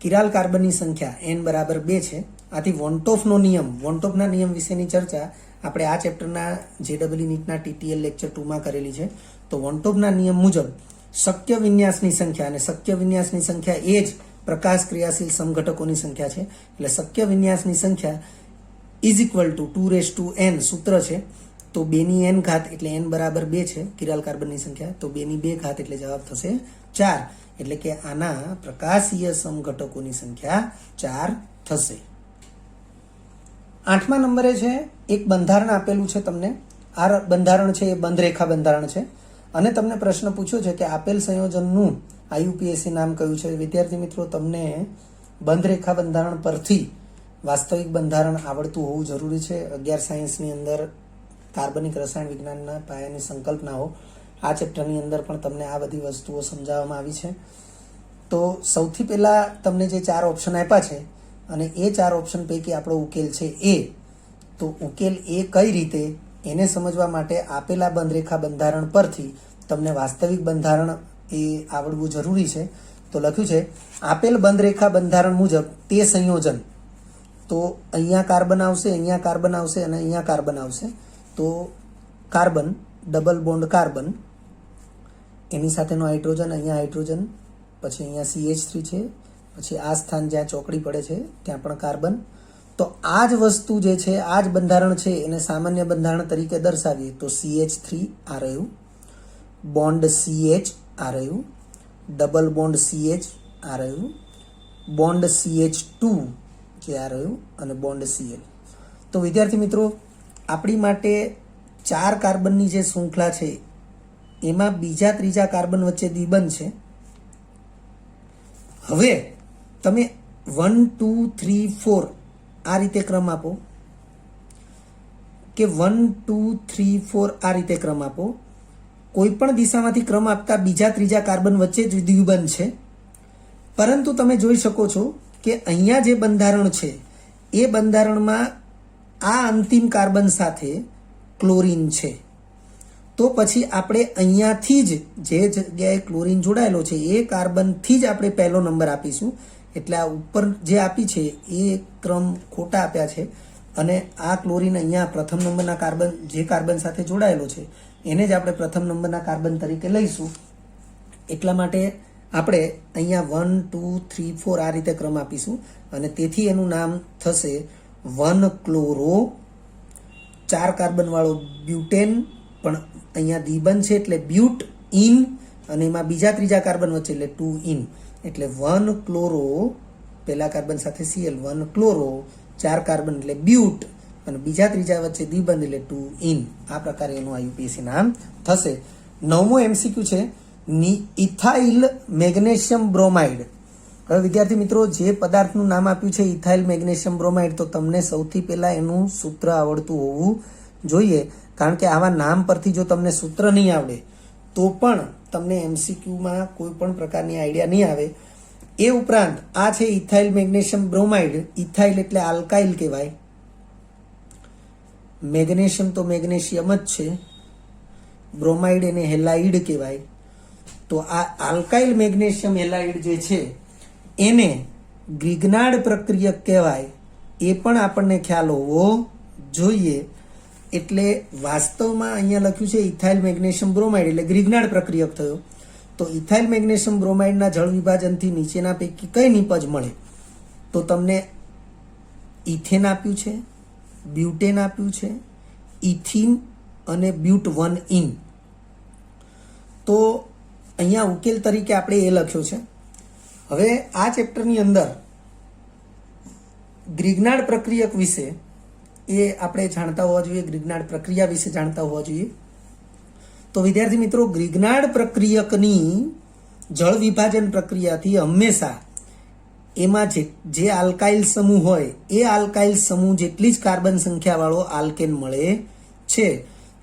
કિરાલ કાર્બનની સંખ્યા n બરાબર 2 છે. આથી વોન્ટોફનો નિયમ, વોન્ટોફના નિયમ વિશેની ચર્ચા આપણે આ ચેપ્ટરના JEE નીટના TTL લેક્ચર 2 માં કરેલી છે. તો વોન્ટોફના નિયમ મુજબ શક્ય વિન્યાસની સંખ્યા, અને શક્ય વિન્યાસની સંખ્યા એ જ પ્રકાશ ક્રિયાશીલ સમઘટકોની સંખ્યા છે. એટલે શક્ય વિન્યાસની સંખ્યા ઇઝ ઇક્વલ ટુ 2n સૂત્ર છે. તો 2ની n ઘાત એટલે n બરાબર 2 છે કિરાલ કાર્બનની સંખ્યા. તો 2ની 2 ઘાત એટલે જવાબ થશે 4. એટલે કે આના પ્રકાશીય સમઘટકોની સંખ્યા 4 થશે. 8મા નંબરે છે એક બંધારણ આપેલું છે તમને. આ બંધારણ છે એ બંધરેખા બંધારણ છે અને તમને પ્રશ્ન પૂછ્યો છે કે આપેલ સંયોજનનું IUPAC નામ કયું છે. વિદ્યાર્થી મિત્રો, તમને બંધરેખા બંધારણ પરથી વાસ્તવિક બંધારણ આવડતું હોવું જરૂરી છે. 11 સાયન્સની અંદર કાર્બનિક રસાયણ વિજ્ઞાનના પાયાની સંકલ્પનાઓ આ ચેપ્ટરની અંદર પણ તમને આ બધી વસ્તુઓ સમજાવવામાં આવી છે. તો સૌથી પહેલા તમને જે 4 ઓપ્શન આપ્યા છે અને એ 4 ઓપ્શન પૈકી આપણો ઉકેલ છે A. તો ઉકેલ A કઈ રીતે એને સમજવા માટે આપેલા બંધરેખા બંધારણ પરથી તમને વાસ્તવિક બંધારણ એ આવડવું જરૂરી છે. તો લખ્યું છે આપેલ બંધરેખા બંધારણ મુજબ તે સંયોજન. તો અહીંયા કાર્બન આવશે, અહીંયા કાર્બન આવશે અને અહીંયા કાર્બન આવશે. તો કાર્બન, ડબલ બોન્ડ કાર્બન, એની સાથેનો હાઇડ્રોજન, અહીંયા હાઇડ્રોજન, પછી અહીંયા CH3 છે, પછી આ સ્થાન જ્યાં ચોકડી પડે છે ત્યાં પણ કાર્બન. તો આ જ વસ્તુ જે છે, આ જ બંધારણ છે એને સામાન્ય બંધારણ તરીકે દર્શાવીએ તો CH3 આ રહ્યું, બોન્ડ CH આ રહ્યું, ડબલ બોન્ડ CH આ રહ્યું, બોન્ડ CH2 જે આ રહ્યું અને બોન્ડ Cl. તો વિદ્યાર્થી મિત્રો, આપણી માટે 4 કાર્બનની જે શૃંખલા છે એમાં બીજા ત્રીજા કાર્બન વચ્ચે દ્વિબંધ છે. હવે તમે 1 2 3 4 આ રીતે ક્રમ આપો કે 1 2 3 4 આ રીતે ક્રમ આપો. કોઈ પણ દિશામાંથી ક્રમ આપતા બીજા ત્રીજા કાર્બન વચ્ચે જ દ્વિબંધ છે. પરંતુ તમે જોઈ શકો છો કે અહીંયા જે બંધારણ છે એ બંધારણમાં આ અંતિમ કાર્બન સાથે ક્લોરીન છે. તો પછી આપણે અહીંયાથી જ જે જગ્યાએ ક્લોરીન જોડાયેલો છે એ કાર્બનથી જ આપણે પહેલો નંબર આપીશું. એટલે આ ઉપર જે આપી છે એ ક્રમ ખોટા આપ્યા છે અને આ ક્લોરીન અહીંયા પ્રથમ નંબરના કાર્બન, જે કાર્બન સાથે જોડાયેલો છે એને જ આપણે પ્રથમ નંબરના કાર્બન તરીકે લઈશું. એટલા માટે આપણે અહીંયા 1 2 3 4 આ રીતે ક્રમ આપીશું અને તેથી એનું નામ થશે 1 ક્લોરો, 4 કાર્બન વાળો બ્યુટેન, પણ અહીંયા દ્વિબંધ છે એટલે બ્યુટ ઇન, અને એમાં બીજા ત્રીજા કાર્બન વચ્ચે એટલે 2 ઇન. એટલે 1 ક્લોરો, પહેલા કાર્બન સાથે Cl, 1 ક્લોરો, 4 કાર્બન એટલે બ્યુટ અને બીજા ત્રીજા વચ્ચે દ્વિબંધ એટલે 2 ઇન. આ પ્રકારે એનું IUPAC નામ થશે. 9મો MCQ છે ઇથાઇલ મેગ્નેશિયમ બ્રોમાઇડ. હવે વિદ્યાર્થી મિત્રો, જે પદાર્થનું નામ આપ્યું છે ઇથાઇલ મેગ્નેશિયમ બ્રોમાઇડ, તો તમને સૌથી પહેલા એનું સૂત્ર આવડતું હોવું જોઈએ. કારણ કે આવા નામ પરથી જો તમને સૂત્ર નહીં આવડે તો પણ તમને MCQમાં કોઈ પણ પ્રકારની આઈડિયા નહીં આવે. એ ઉપરાંત આ છે ઇથાઇલ મેગ્નેશિયમ બ્રોમાઇડ. ઇથાઇલ એટલે આલ્કાઇલ કહેવાય, મેગ્નેશિયમ તો મેગ્નેશિયમ જ છે, બ્રોમાઇડ એને હેલાઇડ કહેવાય. તો આ આલ્કાઇલ મેગ્નેશિયમ હેલાઇડ જે છે એને ગ્રિગ્નાર્ડ પ્રક્રિયક કહેવાય, એ પણ આપણને ખ્યાલ હોવો જોઈએ. એટલે વાસ્તવમાં અહીંયા લખ્યું છે ઇથાઇલ મેગ્નેશિયમ બ્રોમાઇડ એટલે ગ્રિગ્નાર્ડ પ્રક્રિયક થયો. તો ઇથાઇલ મેગ્નેશિયમ બ્રોમાઇડના જળ વિભાજનથી નીચેના પૈકી કઈ નિપજ મળે? તો તમને ઇથેન આપ્યું છે, બ્યુટેન આપ્યું છે, ઇથિન અને બ્યુટ 1-ઇન. તો અહીંયા ઉકેલ તરીકે આપણે એ લખ્યો છે. હવે આ ચેપ્ટરની અંદર ગ્રિગ્નાર્ડ પ્રક્રિયક વિશે એ આપણે જાણતા હોવા જોઈએ, ગ્રિગ્નાર્ડ પ્રક્રિયા વિશે જાણતા હોવા જોઈએ. તો વિદ્યાર્થી મિત્રો, ગ્રિગ્નાર્ડ પ્રક્રિયકની જળ વિભાજન પ્રક્રિયાથી હંમેશા એમાં જે આલ્કાઇલ સમૂહ હોય એ આલ્કાઇલ સમૂહ જેટલી જ કાર્બન સંખ્યાવાળો આલ્કેન મળે છે.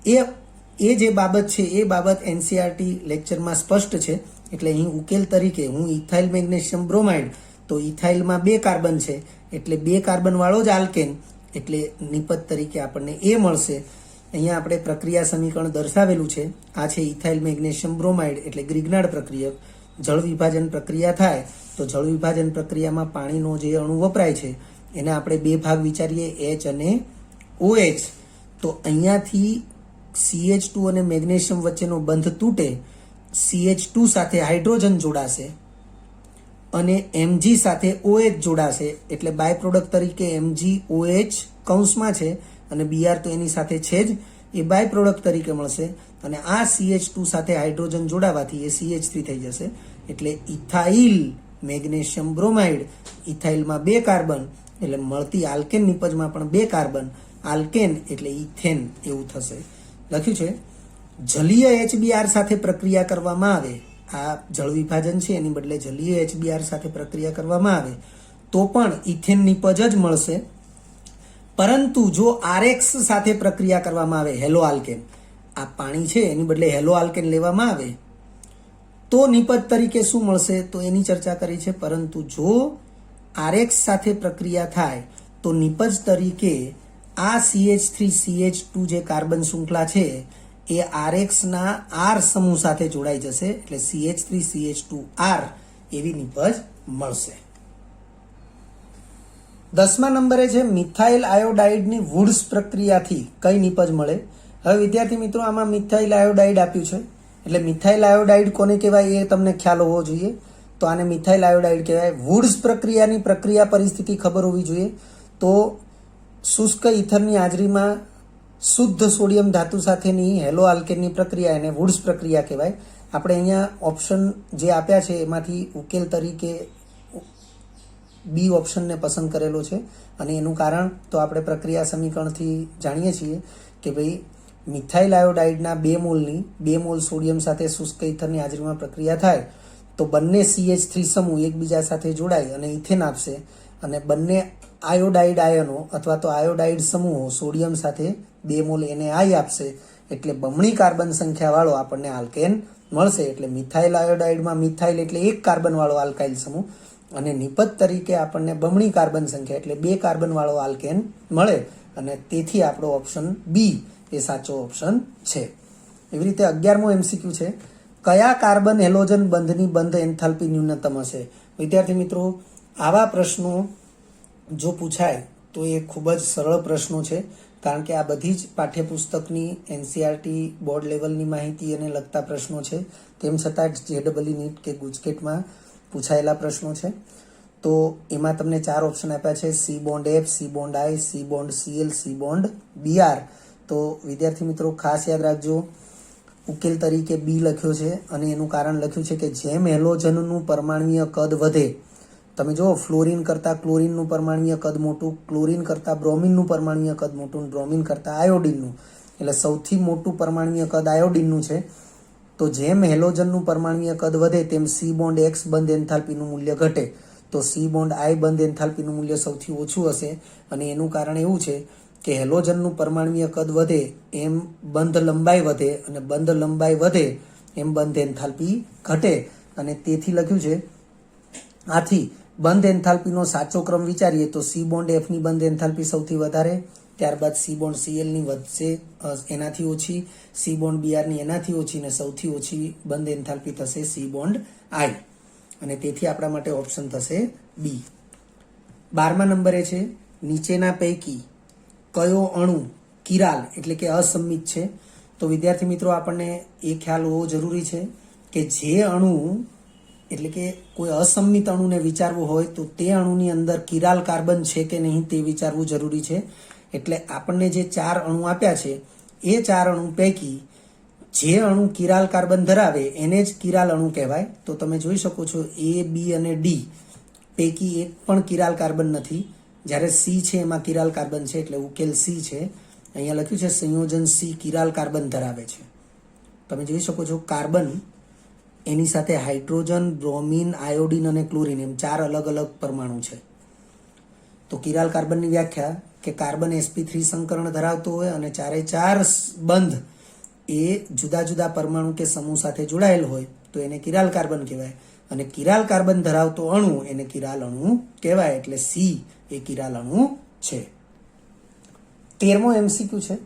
એ જે બાબત છે એ બાબત એનસીઆરટી લેક્ચરમાં સ્પષ્ટ છે. એટલે અહીં ઉકેલ તરીકે હું ઇથાઇલ મેગ્નેશિયમ બ્રોમાઇડ, તો ઇથાઇલમાં 2 કાર્બન છે એટલે 2 કાર્બન વાળો જ આલ્કેન, એટલે નિપજ તરીકે આપણને એ મળશે. અહીંયા આપણે પ્રક્રિયા સમીકરણ દર્શાવેલું છે. આ છે ઇથાઇલ મેગ્નેશિયમ બ્રોમાઇડ એટલે ગ્રિગ્નાર્ડ પ્રક્રિયક. જળ વિભાજન પ્રક્રિયા થાય તો જળ વિભાજન પ્રક્રિયામાં પાણીનો જે અણુ વપરાય છે એને આપણે 2 ભાગ વિચારીએ, H અને OH. તો અહીંયાથી CH2 અને મેગ્નેશિયમ વચ્ચેનો બંધ તૂટે, CH2 સાથે હાઇડ્રોજન જોડાશે અને Mg સાથે OH જોડાશે, એટલે બાય પ્રોડક્ટ તરીકે MgOH કૌંસમાં છે અને Br તો એની સાથે છે જ, એ બાય પ્રોડક્ટ તરીકે મળશે. અને આ CH2 સાથે હાઇડ્રોજન જોડાવાથી એ CH3 થઈ જશે. એટલે ઇથાઇલ મેગ્નેશિયમ બ્રોમાઇડ, ઇથાઇલમાં 2 કાર્બન એટલે મળતી આલ્કેન નિપજમાં પણ 2 કાર્બન, આલ્કેન એટલે ઇથેન એવું થશે. લખ્યું છે જલીય HBr સાથે પ્રક્રિયા કરવામાં આવે, આ જળ વિભાજન છે એની બદલે જલીય HBr સાથે પ્રક્રિયા કરવામાં આવે તો પણ ઇથેન નિપજ જ મળશે. પરંતુ જો RX સાથે પ્રક્રિયા કરવામાં આવે, હેલો આલ્કેન, આ પાણી છે એની બદલે હેલો આલ્કેન લેવામાં આવે તો નિપજ તરીકે શું મળશે? તો એની ચર્ચા કરી છે. પરંતુ જો RX સાથે પ્રક્રિયા થાય તો નિપજ તરીકે આ CH3CH2 જે કાર્બન શૃંખલા છે એ RX ના R સમૂહ સાથે જોડાઈ જશે, એટલે CH3CH2R એવી નિપજ મળશે. 10મા નંબરે છે મિથાઇલ આયોડાઇડની વુડ્સ પ્રક્રિયાથી કઈ નિપજ મળે? હવે વિદ્યાર્થી મિત્રો, આમાં મિથાઇલ આયોડાઇડ આપ્યું છે એટલે મિથાઇલ આયોડાઇડ કોને કહેવાય એ તમને ખ્યાલ હોવો જોઈએ. તો આને મિથાઇલ આયોડાઇડ કહેવાય. વુડ્સ પ્રક્રિયાની પ્રક્રિયા પરિસ્થિતિ ખબર હોવી જોઈએ. તો શુષ્ક ઇથરની હાજરીમાં શુદ્ધ સોડિયમ ધાતુ સાથેની હેલો આલ્કેનની પ્રક્રિયા એને વુડ્સ પ્રક્રિયા કહેવાય. આપણે અહીંયા ઓપ્શન જે આપ્યા છે એમાંથી ઉકેલ તરીકે બી ઓપ્શનને પસંદ કરેલો છે અને એનું કારણ તો આપણે પ્રક્રિયા સમીકરણથી જાણીએ છીએ કે ભાઈ મિથાઇલ આયોડાઇડના 2 મોલ સોડિયમ સાથે શુષ્ક ઇથરની હાજરીમાં પ્રક્રિયા થાય તો બંને CH3 સમૂહ એકબીજા સાથે જોડાય અને ઇથેન આપશે, અને બંને આયોડાઇડ આયનો અથવા તો આયોડાઇડ સમૂહો સોડિયમ સાથે 2 મોલ NaI આપશે, એટલે બમણી કાર્બન સંખ્યા વાળો આપણને આલ્કેન મળશે. એટલે મિથાઇલ આયોડાઇડમાં મિથાઇલ એટલે 1 કાર્બન વાળો આલ્કાઇલ સમૂહ અને નિપજ તરીકે આપણને બમણી કાર્બન સંખ્યા એટલે 2 કાર્બન વાળો આલ્કેન મળે, અને તેથી આપણો ઓપ્શન બી એ સાચો ઓપ્શન છે. એવી રીતે 11મો MCQ છે, કયા કાર્બન હેલોજન બંધની બંધ એન્થાલ્પી ન્યૂનતમ હશે? વિદ્યાર્થી મિત્રો, આવા પ્રશ્નો જો પૂછાય તો એ ખૂબ જ સરળ પ્રશ્નો છે, કારણ કે આ બધી જ પાઠ્યપુસ્તકની એનસીઆરટી બોર્ડ લેવલની માહિતી અને લગતા પ્રશ્નો છે. તેમ છતાં JEE નીટ કે ગુજકેટમાં પૂછાયેલા પ્રશ્નો છે. તો એમાં તમને 4 ઓપ્શન આપ્યા છે, C bond F, C bond I, C bond Cl, C bond Br. તો વિદ્યાર્થી મિત્રો ખાસ યાદ રાખજો, ઉકેલ તરીકે બી લખ્યો છે અને એનું કારણ લખ્યું છે કે જેમ હેલોજનનું પરમાણ્વીય કદ વધે, તમે જો ફ્લોરિન કરતાં ક્લોરિનનું પરમાણ્વીય કદ મોટું, ક્લોરિન કરતાં બ્રોમિનનું પરમાણ્વીય કદ મોટું, બ્રોમિન કરતાં આયોડિનનું, એટલે સૌથી મોટું પરમાણ્વીય કદ આયોડિનનું છે. તો જેમ હેલોજનનું પરમાણ્વીય કદ વધે તેમ C બોન્ડ X બંધ એન્થાલ્પીનું મૂલ્ય ઘટે, તો C બોન્ડ I બંધ એન્થાલ્પીનું મૂલ્ય સૌથી ઓછું હશે. અને એનું કારણ એવું છે કે હેલોજનનું પરમાણ્વીય કદ વધે એમ બંધ લંબાઈ વધે, અને બંધ લંબાઈ વધે એમ બંધ એન્થાલ્પી ઘટે, અને તેથી લખ્યું છે. આથી બંધ એન્થાલ્પીનો સાચો ક્રમ વિચારીએ તો C બોન્ડ F ની બંધ એન્થાલ્પી સૌથી વધારે, ત્યારબાદ C બોન્ડ Cl ની વધશે એનાથી ઓછી, C બોન્ડ Br ની એનાથી ઓછી, અને સૌથી ઓછી બંધ એન્થાલ્પી થશે C બોન્ડ I, અને તેથી આપણા માટે ઓપ્શન થશે બી. 12મા નંબરે છે નીચેના પૈકી કયો અણુ કિરાલ એટલે કે અસંમિત છે. તો વિદ્યાર્થી મિત્રો આપણને એ ખ્યાલ હોવો જરૂરી છે કે જે અણુ એટલે કે કોઈ અસંમિત અણુને વિચારવું હોય તો તે અણુની અંદર કિરાલ કાર્બન છે કે નહીં તે વિચારવું જરૂરી છે. એટલે આપણને જે 4 અણુ આપ્યા છે એ 4 અણુ પૈકી જે અણુ કિરાલ કાર્બન ધરાવે એને જ કિરાલ અણુ કહેવાય. તો તમે જોઈ શકો છો A, B અને D પૈકી એક પણ કિરાલ કાર્બન નથી, જ્યારે C છે એમાં કિરાલ કાર્બન છે એટલે ઉકેલ C છે. અહીંયા લખ્યું છે સંયોજન C કિરાલ કાર્બન ધરાવે છે. તમે જોઈ શકો છો કાર્બન એની સાથે હાઇડ્રોજન, બ્રોમિન, આયોડિન અને ક્લોરિન એમ 4 અલગ અલગ પરમાણુ છે. તો કિરાલ કાર્બનની વ્યાખ્યા કે કાર્બન sp3 સંકરણ ધરાવતો હોય અને 4 બંધ એ જુદા જુદા પરમાણુ કે સમૂહ સાથે જોડાયેલ હોય તો એને કિરાલ કાર્બન કહેવાય, અને કિરાલ કાર્બન ધરાવતો અણુ એને કિરાલ અણુ કહેવાય. એટલે C એ કિરાલ અણુ છે. 13મો MCQ છે,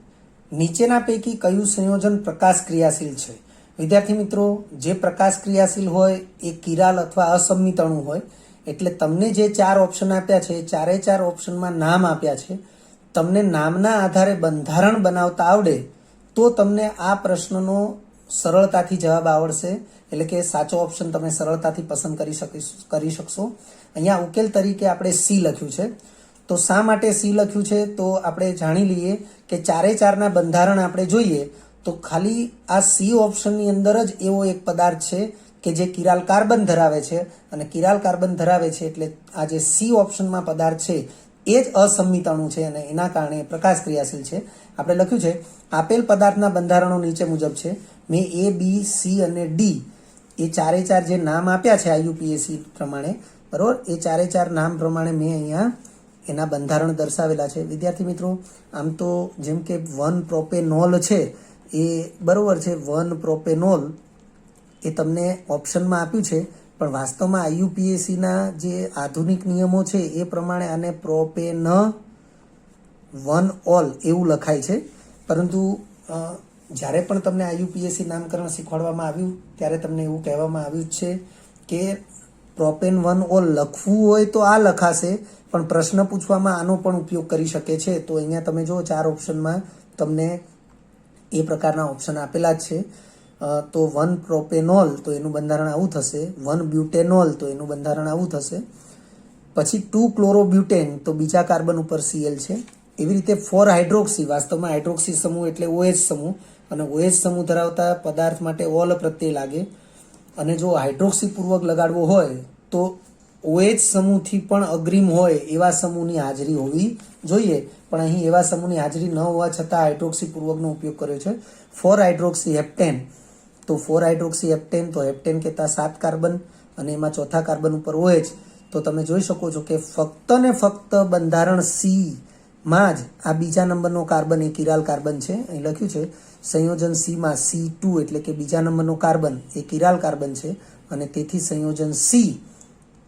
નીચેના પૈકી કયું સંયોજન પ્રકાશ ક્રિયાશીલ છે? વિદ્યાર્થી મિત્રો, જે પ્રકાશ ક્રિયાશીલ હોય એ કિરાલ અથવા અસંમિત અણુ હોય. એટલે તમને જે 4 ઓપ્શન આપ્યા છે 4 ઓપ્શનમાં નામ આપ્યા છે. તમને નામના આધારે બંધારણ બનાવતા આવડે તો તમને આ પ્રશ્નનો સરળતાથી જવાબ આવડશે. એટલે કે સાચો ઓપ્શન તમે સરળતાથી પસંદ કરી શકશો. અહીંયા ઉકેલ તરીકે આપણે C લખ્યું છે. તો શા માટે C લખ્યું છે તો આપણે જાણી લઈએ કે 4 બંધારણ આપણે જોઈએ તો ખાલી આ C ઓપ્શનની અંદર જ એવો એક પદાર્થ છે કે જે કિરાલ કાર્બન ધરાવે છે, અને કિરાલ કાર્બન ધરાવે છે એટલે આ જે C ઓપ્શનમાં પદાર્થ છે એ જ અસંમિત અણુ છે અને એના કારણે પ્રકાશ ક્રિયાશીલ છે. આપણે લખ્યું છે આપેલ પદાર્થના બંધારણો નીચે મુજબ છે. મેં A, B, C અને D એ 4 જે નામ આપ્યા છે IUPAC પ્રમાણે, બરોબર, એ 4 નામ પ્રમાણે મેં અહીંયા એના બંધારણ દર્શાવેલા છે. વિદ્યાર્થી મિત્રો, આમ તો જેમ કે 1-પ્રોપેનોલ છે એ બરોબર છે, 1-પ્રોપેનોલ એ તમને ઓપ્શનમાં આપ્યું છે, પણ વાસ્તવમાં IUPACના જે આધુનિક નિયમો છે એ પ્રમાણે આને પ્રોપેન-1-ઓલ એવું લખાય છે. પરંતુ જ્યારે પણ તમને IUPAC નામકરણ શીખવાડવામાં આવ્યું ત્યારે તમને એવું કહેવામાં આવ્યું છે કે પ્રોપેન-1-ઓલ લખવું હોય તો આ લખાશે, પણ પ્રશ્ન પૂછવામાં આનો પણ ઉપયોગ કરી શકે છે. તો અહીંયા તમે જો 4 ઓપ્શનમાં તમને એ પ્રકારના ઓપ્શન આપેલા જ છે. તો 1-પ્રોપેનોલ તો એનું બંધારણ આવું થશે, 1-બ્યુટેનોલ તો એનું બંધારણ આવું થશે, પછી 2-ક્લોરોબ્યુટેન તો બીજા કાર્બન ઉપર Cl છે. એવી રીતે 4-હાઇડ્રોક્સી, વાસ્તવમાં હાઇડ્રોક્સી સમૂહ એટલે OH સમૂહ, અને OH સમૂહ ધરાવતા પદાર્થ માટે ઓલ પ્રત્યય લાગે, અને જો હાઇડ્રોક્સી પૂર્વક લગાડવો હોય તો OH સમૂહથી પણ અગ્રીમ હોય એવા સમૂહની હાજરી હોવી જોઈએ, પણ અહીં એવા સમૂહની હાજરી ન હોવા છતાં હાઇડ્રોક્સી પૂર્વકનો ઉપયોગ કર્યો છે. 4-હાઇડ્રોક્સી હેપ્ટેન તો 4-હાઇડ્રોક્સી હેપ્ટેન તો હેપ્ટેન કહેતા 7 કાર્બન અને એમાં ચોથા કાર્બન ઉપર OH. તો તમે જોઈ શકો છો કે ફક્ત ને ફક્ત બંધારણ C માં જ આ બીજા નંબરનો કાર્બન એ કિરાલ કાર્બન છે. અહીં લખ્યું છે સંયોજન C માં C2 એટલે કે બીજા નંબરનો કાર્બન એ કિરાલ કાર્બન છે, અને તેથી સંયોજન C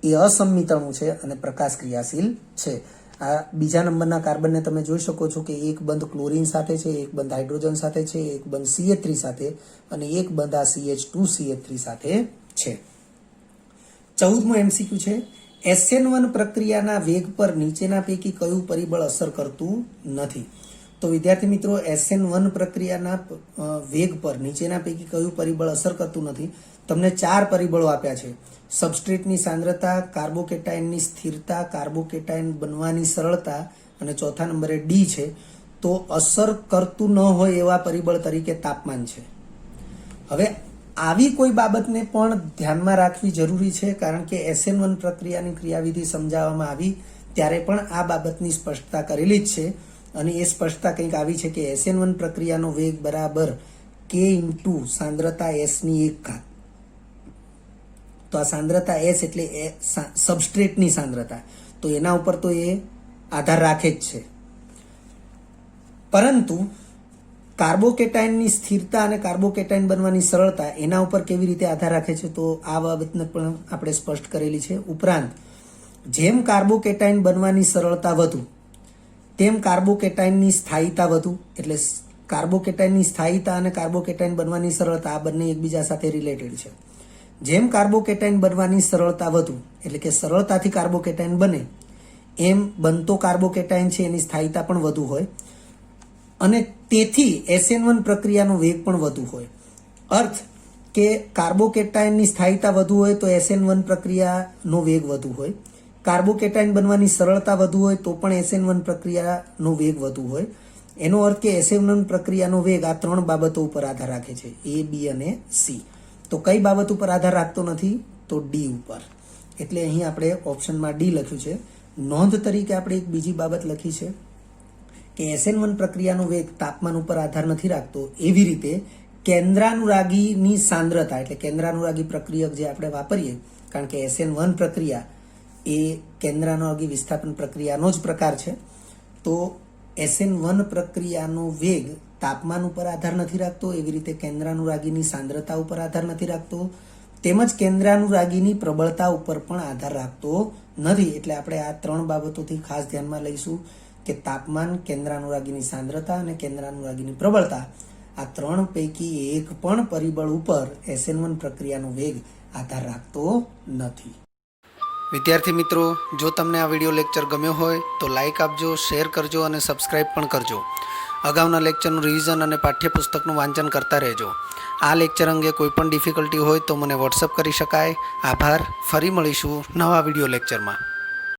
એ અસંમિત અણુ છે અને પ્રકાશ ક્રિયાશીલ છે. આ બીજા નંબરના કાર્બનને તમે જોઈ શકો છો કે એક બંધ ક્લોરીન સાથે છે, એક બંધ હાઇડ્રોજન સાથે છે, એક બંધ CH3 સાથે અને એક બંધ આ CH2CH3 સાથે છે. 14મો MCQ છે, SN1 પ્રક્રિયાના વેગ પર નીચેના પૈકી કયું પરિબળ અસર કરતું નથી? તો વિદ્યાર્થી મિત્રો, SN1 પ્રક્રિયાના વેગ પર નીચેના પૈકી કયું પરિબળ અસર કરતું નથી? તમને 4 પરિબળો આપ્યા છે: સબસ્ટ્રેટની સાંદ્રતા, કાર્બોકેટાઇનની સ્થિરતા, કાર્બોકેટાઇન બનવાની સરળતા અને ચોથા નંબરે D છે. તો અસર કરતું ન હોય એવા પરિબળ તરીકે તાપમાન છે. હવે આવી કોઈ બાબતને પણ ધ્યાનમાં રાખવી જરૂરી છે, કારણ કે SN1 પ્રક્રિયાની ક્રિયાવિધિ સમજાવવામાં આવી ત્યારે પણ આ બાબતની સ્પષ્ટતા કરેલી જ છે, અને એ સ્પષ્ટતા કંઈક આવી છે કે SN1 પ્રક્રિયાનો વેગ બરાબર K × સાંદ્રતા S⁻⁴. તો આ સાંદ્રતા S એટલે સબસ્ટ્રેટની સાંદ્રતા, તો એના ઉપર તો એ આધાર રાખે જ છે. પરંતુ કાર્બોકેટાઇનની સ્થિરતા અને કાર્બોકેટાઇન બનવાની સરળતા એના ઉપર કેવી રીતે આધાર રાખે છે? તો આ બાબતને પણ આપણે સ્પષ્ટ કરેલી છે. ઉપરાંત જેમ કાર્બોકેટાઇન બનવાની સરળતા વધુ તેમ કાર્બોકેટાઇનની સ્થાયીતા વધુ, એટલે કાર્બોકેટાઇનની સ્થાયીતા અને કાર્બોકેટાઇન બનવાની સરળતા આ બંને એકબીજા સાથે રિલેટેડ છે. જેમ કાર્બોકેટાઇન બનવાની સરળતા વધુ એટલે કે સરળતાથી કાર્બોકેટાઇન બને, એમ બનતો કાર્બોકેટાઇન છે એની સ્થાયીતા પણ વધુ હોય. અને તેથી SN1 પ્રક્રિયાનો વેગ પણ વધુ હોય. અર્થ કે કાર્બોકેટાયનની સ્થાયીતા વધુ હોય તો SN1 પ્રક્રિયાનો વેગ વધુ હોય. કાર્બોકેટાયન બનવાની સરળતા વધુ હોય તો પણ SN1 પ્રક્રિયાનો વેગ વધુ હોય. એનો અર્થ કે SN1 પ્રક્રિયાનો વેગ આ 3 બાબતો ઉપર આધાર રાખે છે, A, B અને C. તો કઈ બાબત ઉપર આધાર રાખતો નથી? તો D ઉપર. એટલે અહીં આપણે ઓપ્શનમાં D લખ્યું છે. નોંધ તરીકે આપણે એક બીજી બાબત લખી છે કે SN1 પ્રક્રિયાનો વેગ તાપમાન ઉપર આધાર નથી રાખતો. એવી રીતે કેન્દ્રાનુરાગીની સાંદ્રતા, એટલે કેન્દ્રાનુરાગી પ્રક્રિયક જે આપણે વાપરીએ, કારણ કે SN1 પ્રક્રિયા એ કેન્દ્રાનુરાગી વિસ્થાપન પ્રક્રિયાનો જ પ્રકાર છે, તો SN1 પ્રક્રિયાનો વેગ તાપમાન ઉપર આધાર નથી રાખતો. એવી રીતે કેન્દ્રાનુરાગીની સાંદ્રતા ઉપર આધાર નથી રાખતો, તેમજ કેન્દ્રાનુરાગીની પ્રબળતા ઉપર પણ આધાર રાખતો નથી. એટલે આપણે આ 3 બાબતોથી ખાસ ધ્યાનમાં લઈશું કે તાપમાન, કેન્દ્રાનુરાગીની સાંદ્રતા અને કેન્દ્રાનુરાગીની પ્રબળતા, આ 3 પૈકી એક પણ પરિબળ ઉપર SN1 પ્રક્રિયાનો વેગ આધાર રાખતો નથી. વિદ્યાર્થી મિત્રો, જો તમને આ વિડીયો લેક્ચર ગમ્યો હોય તો લાઇક આપજો, શેર કરજો અને સબસ્ક્રાઇબ પણ કરજો. અગાઉના લેક્ચરનું રિવિઝન અને પાઠ્યપુસ્તકનું વાંચન કરતા રહેજો. આ લેક્ચર અંગે કોઈ પણ ડિફિકલ્ટી હોય તો મને વોટ્સઅપ કરી શકાય. આભાર. ફરી મળીશું નવા વિડીયો લેક્ચરમાં.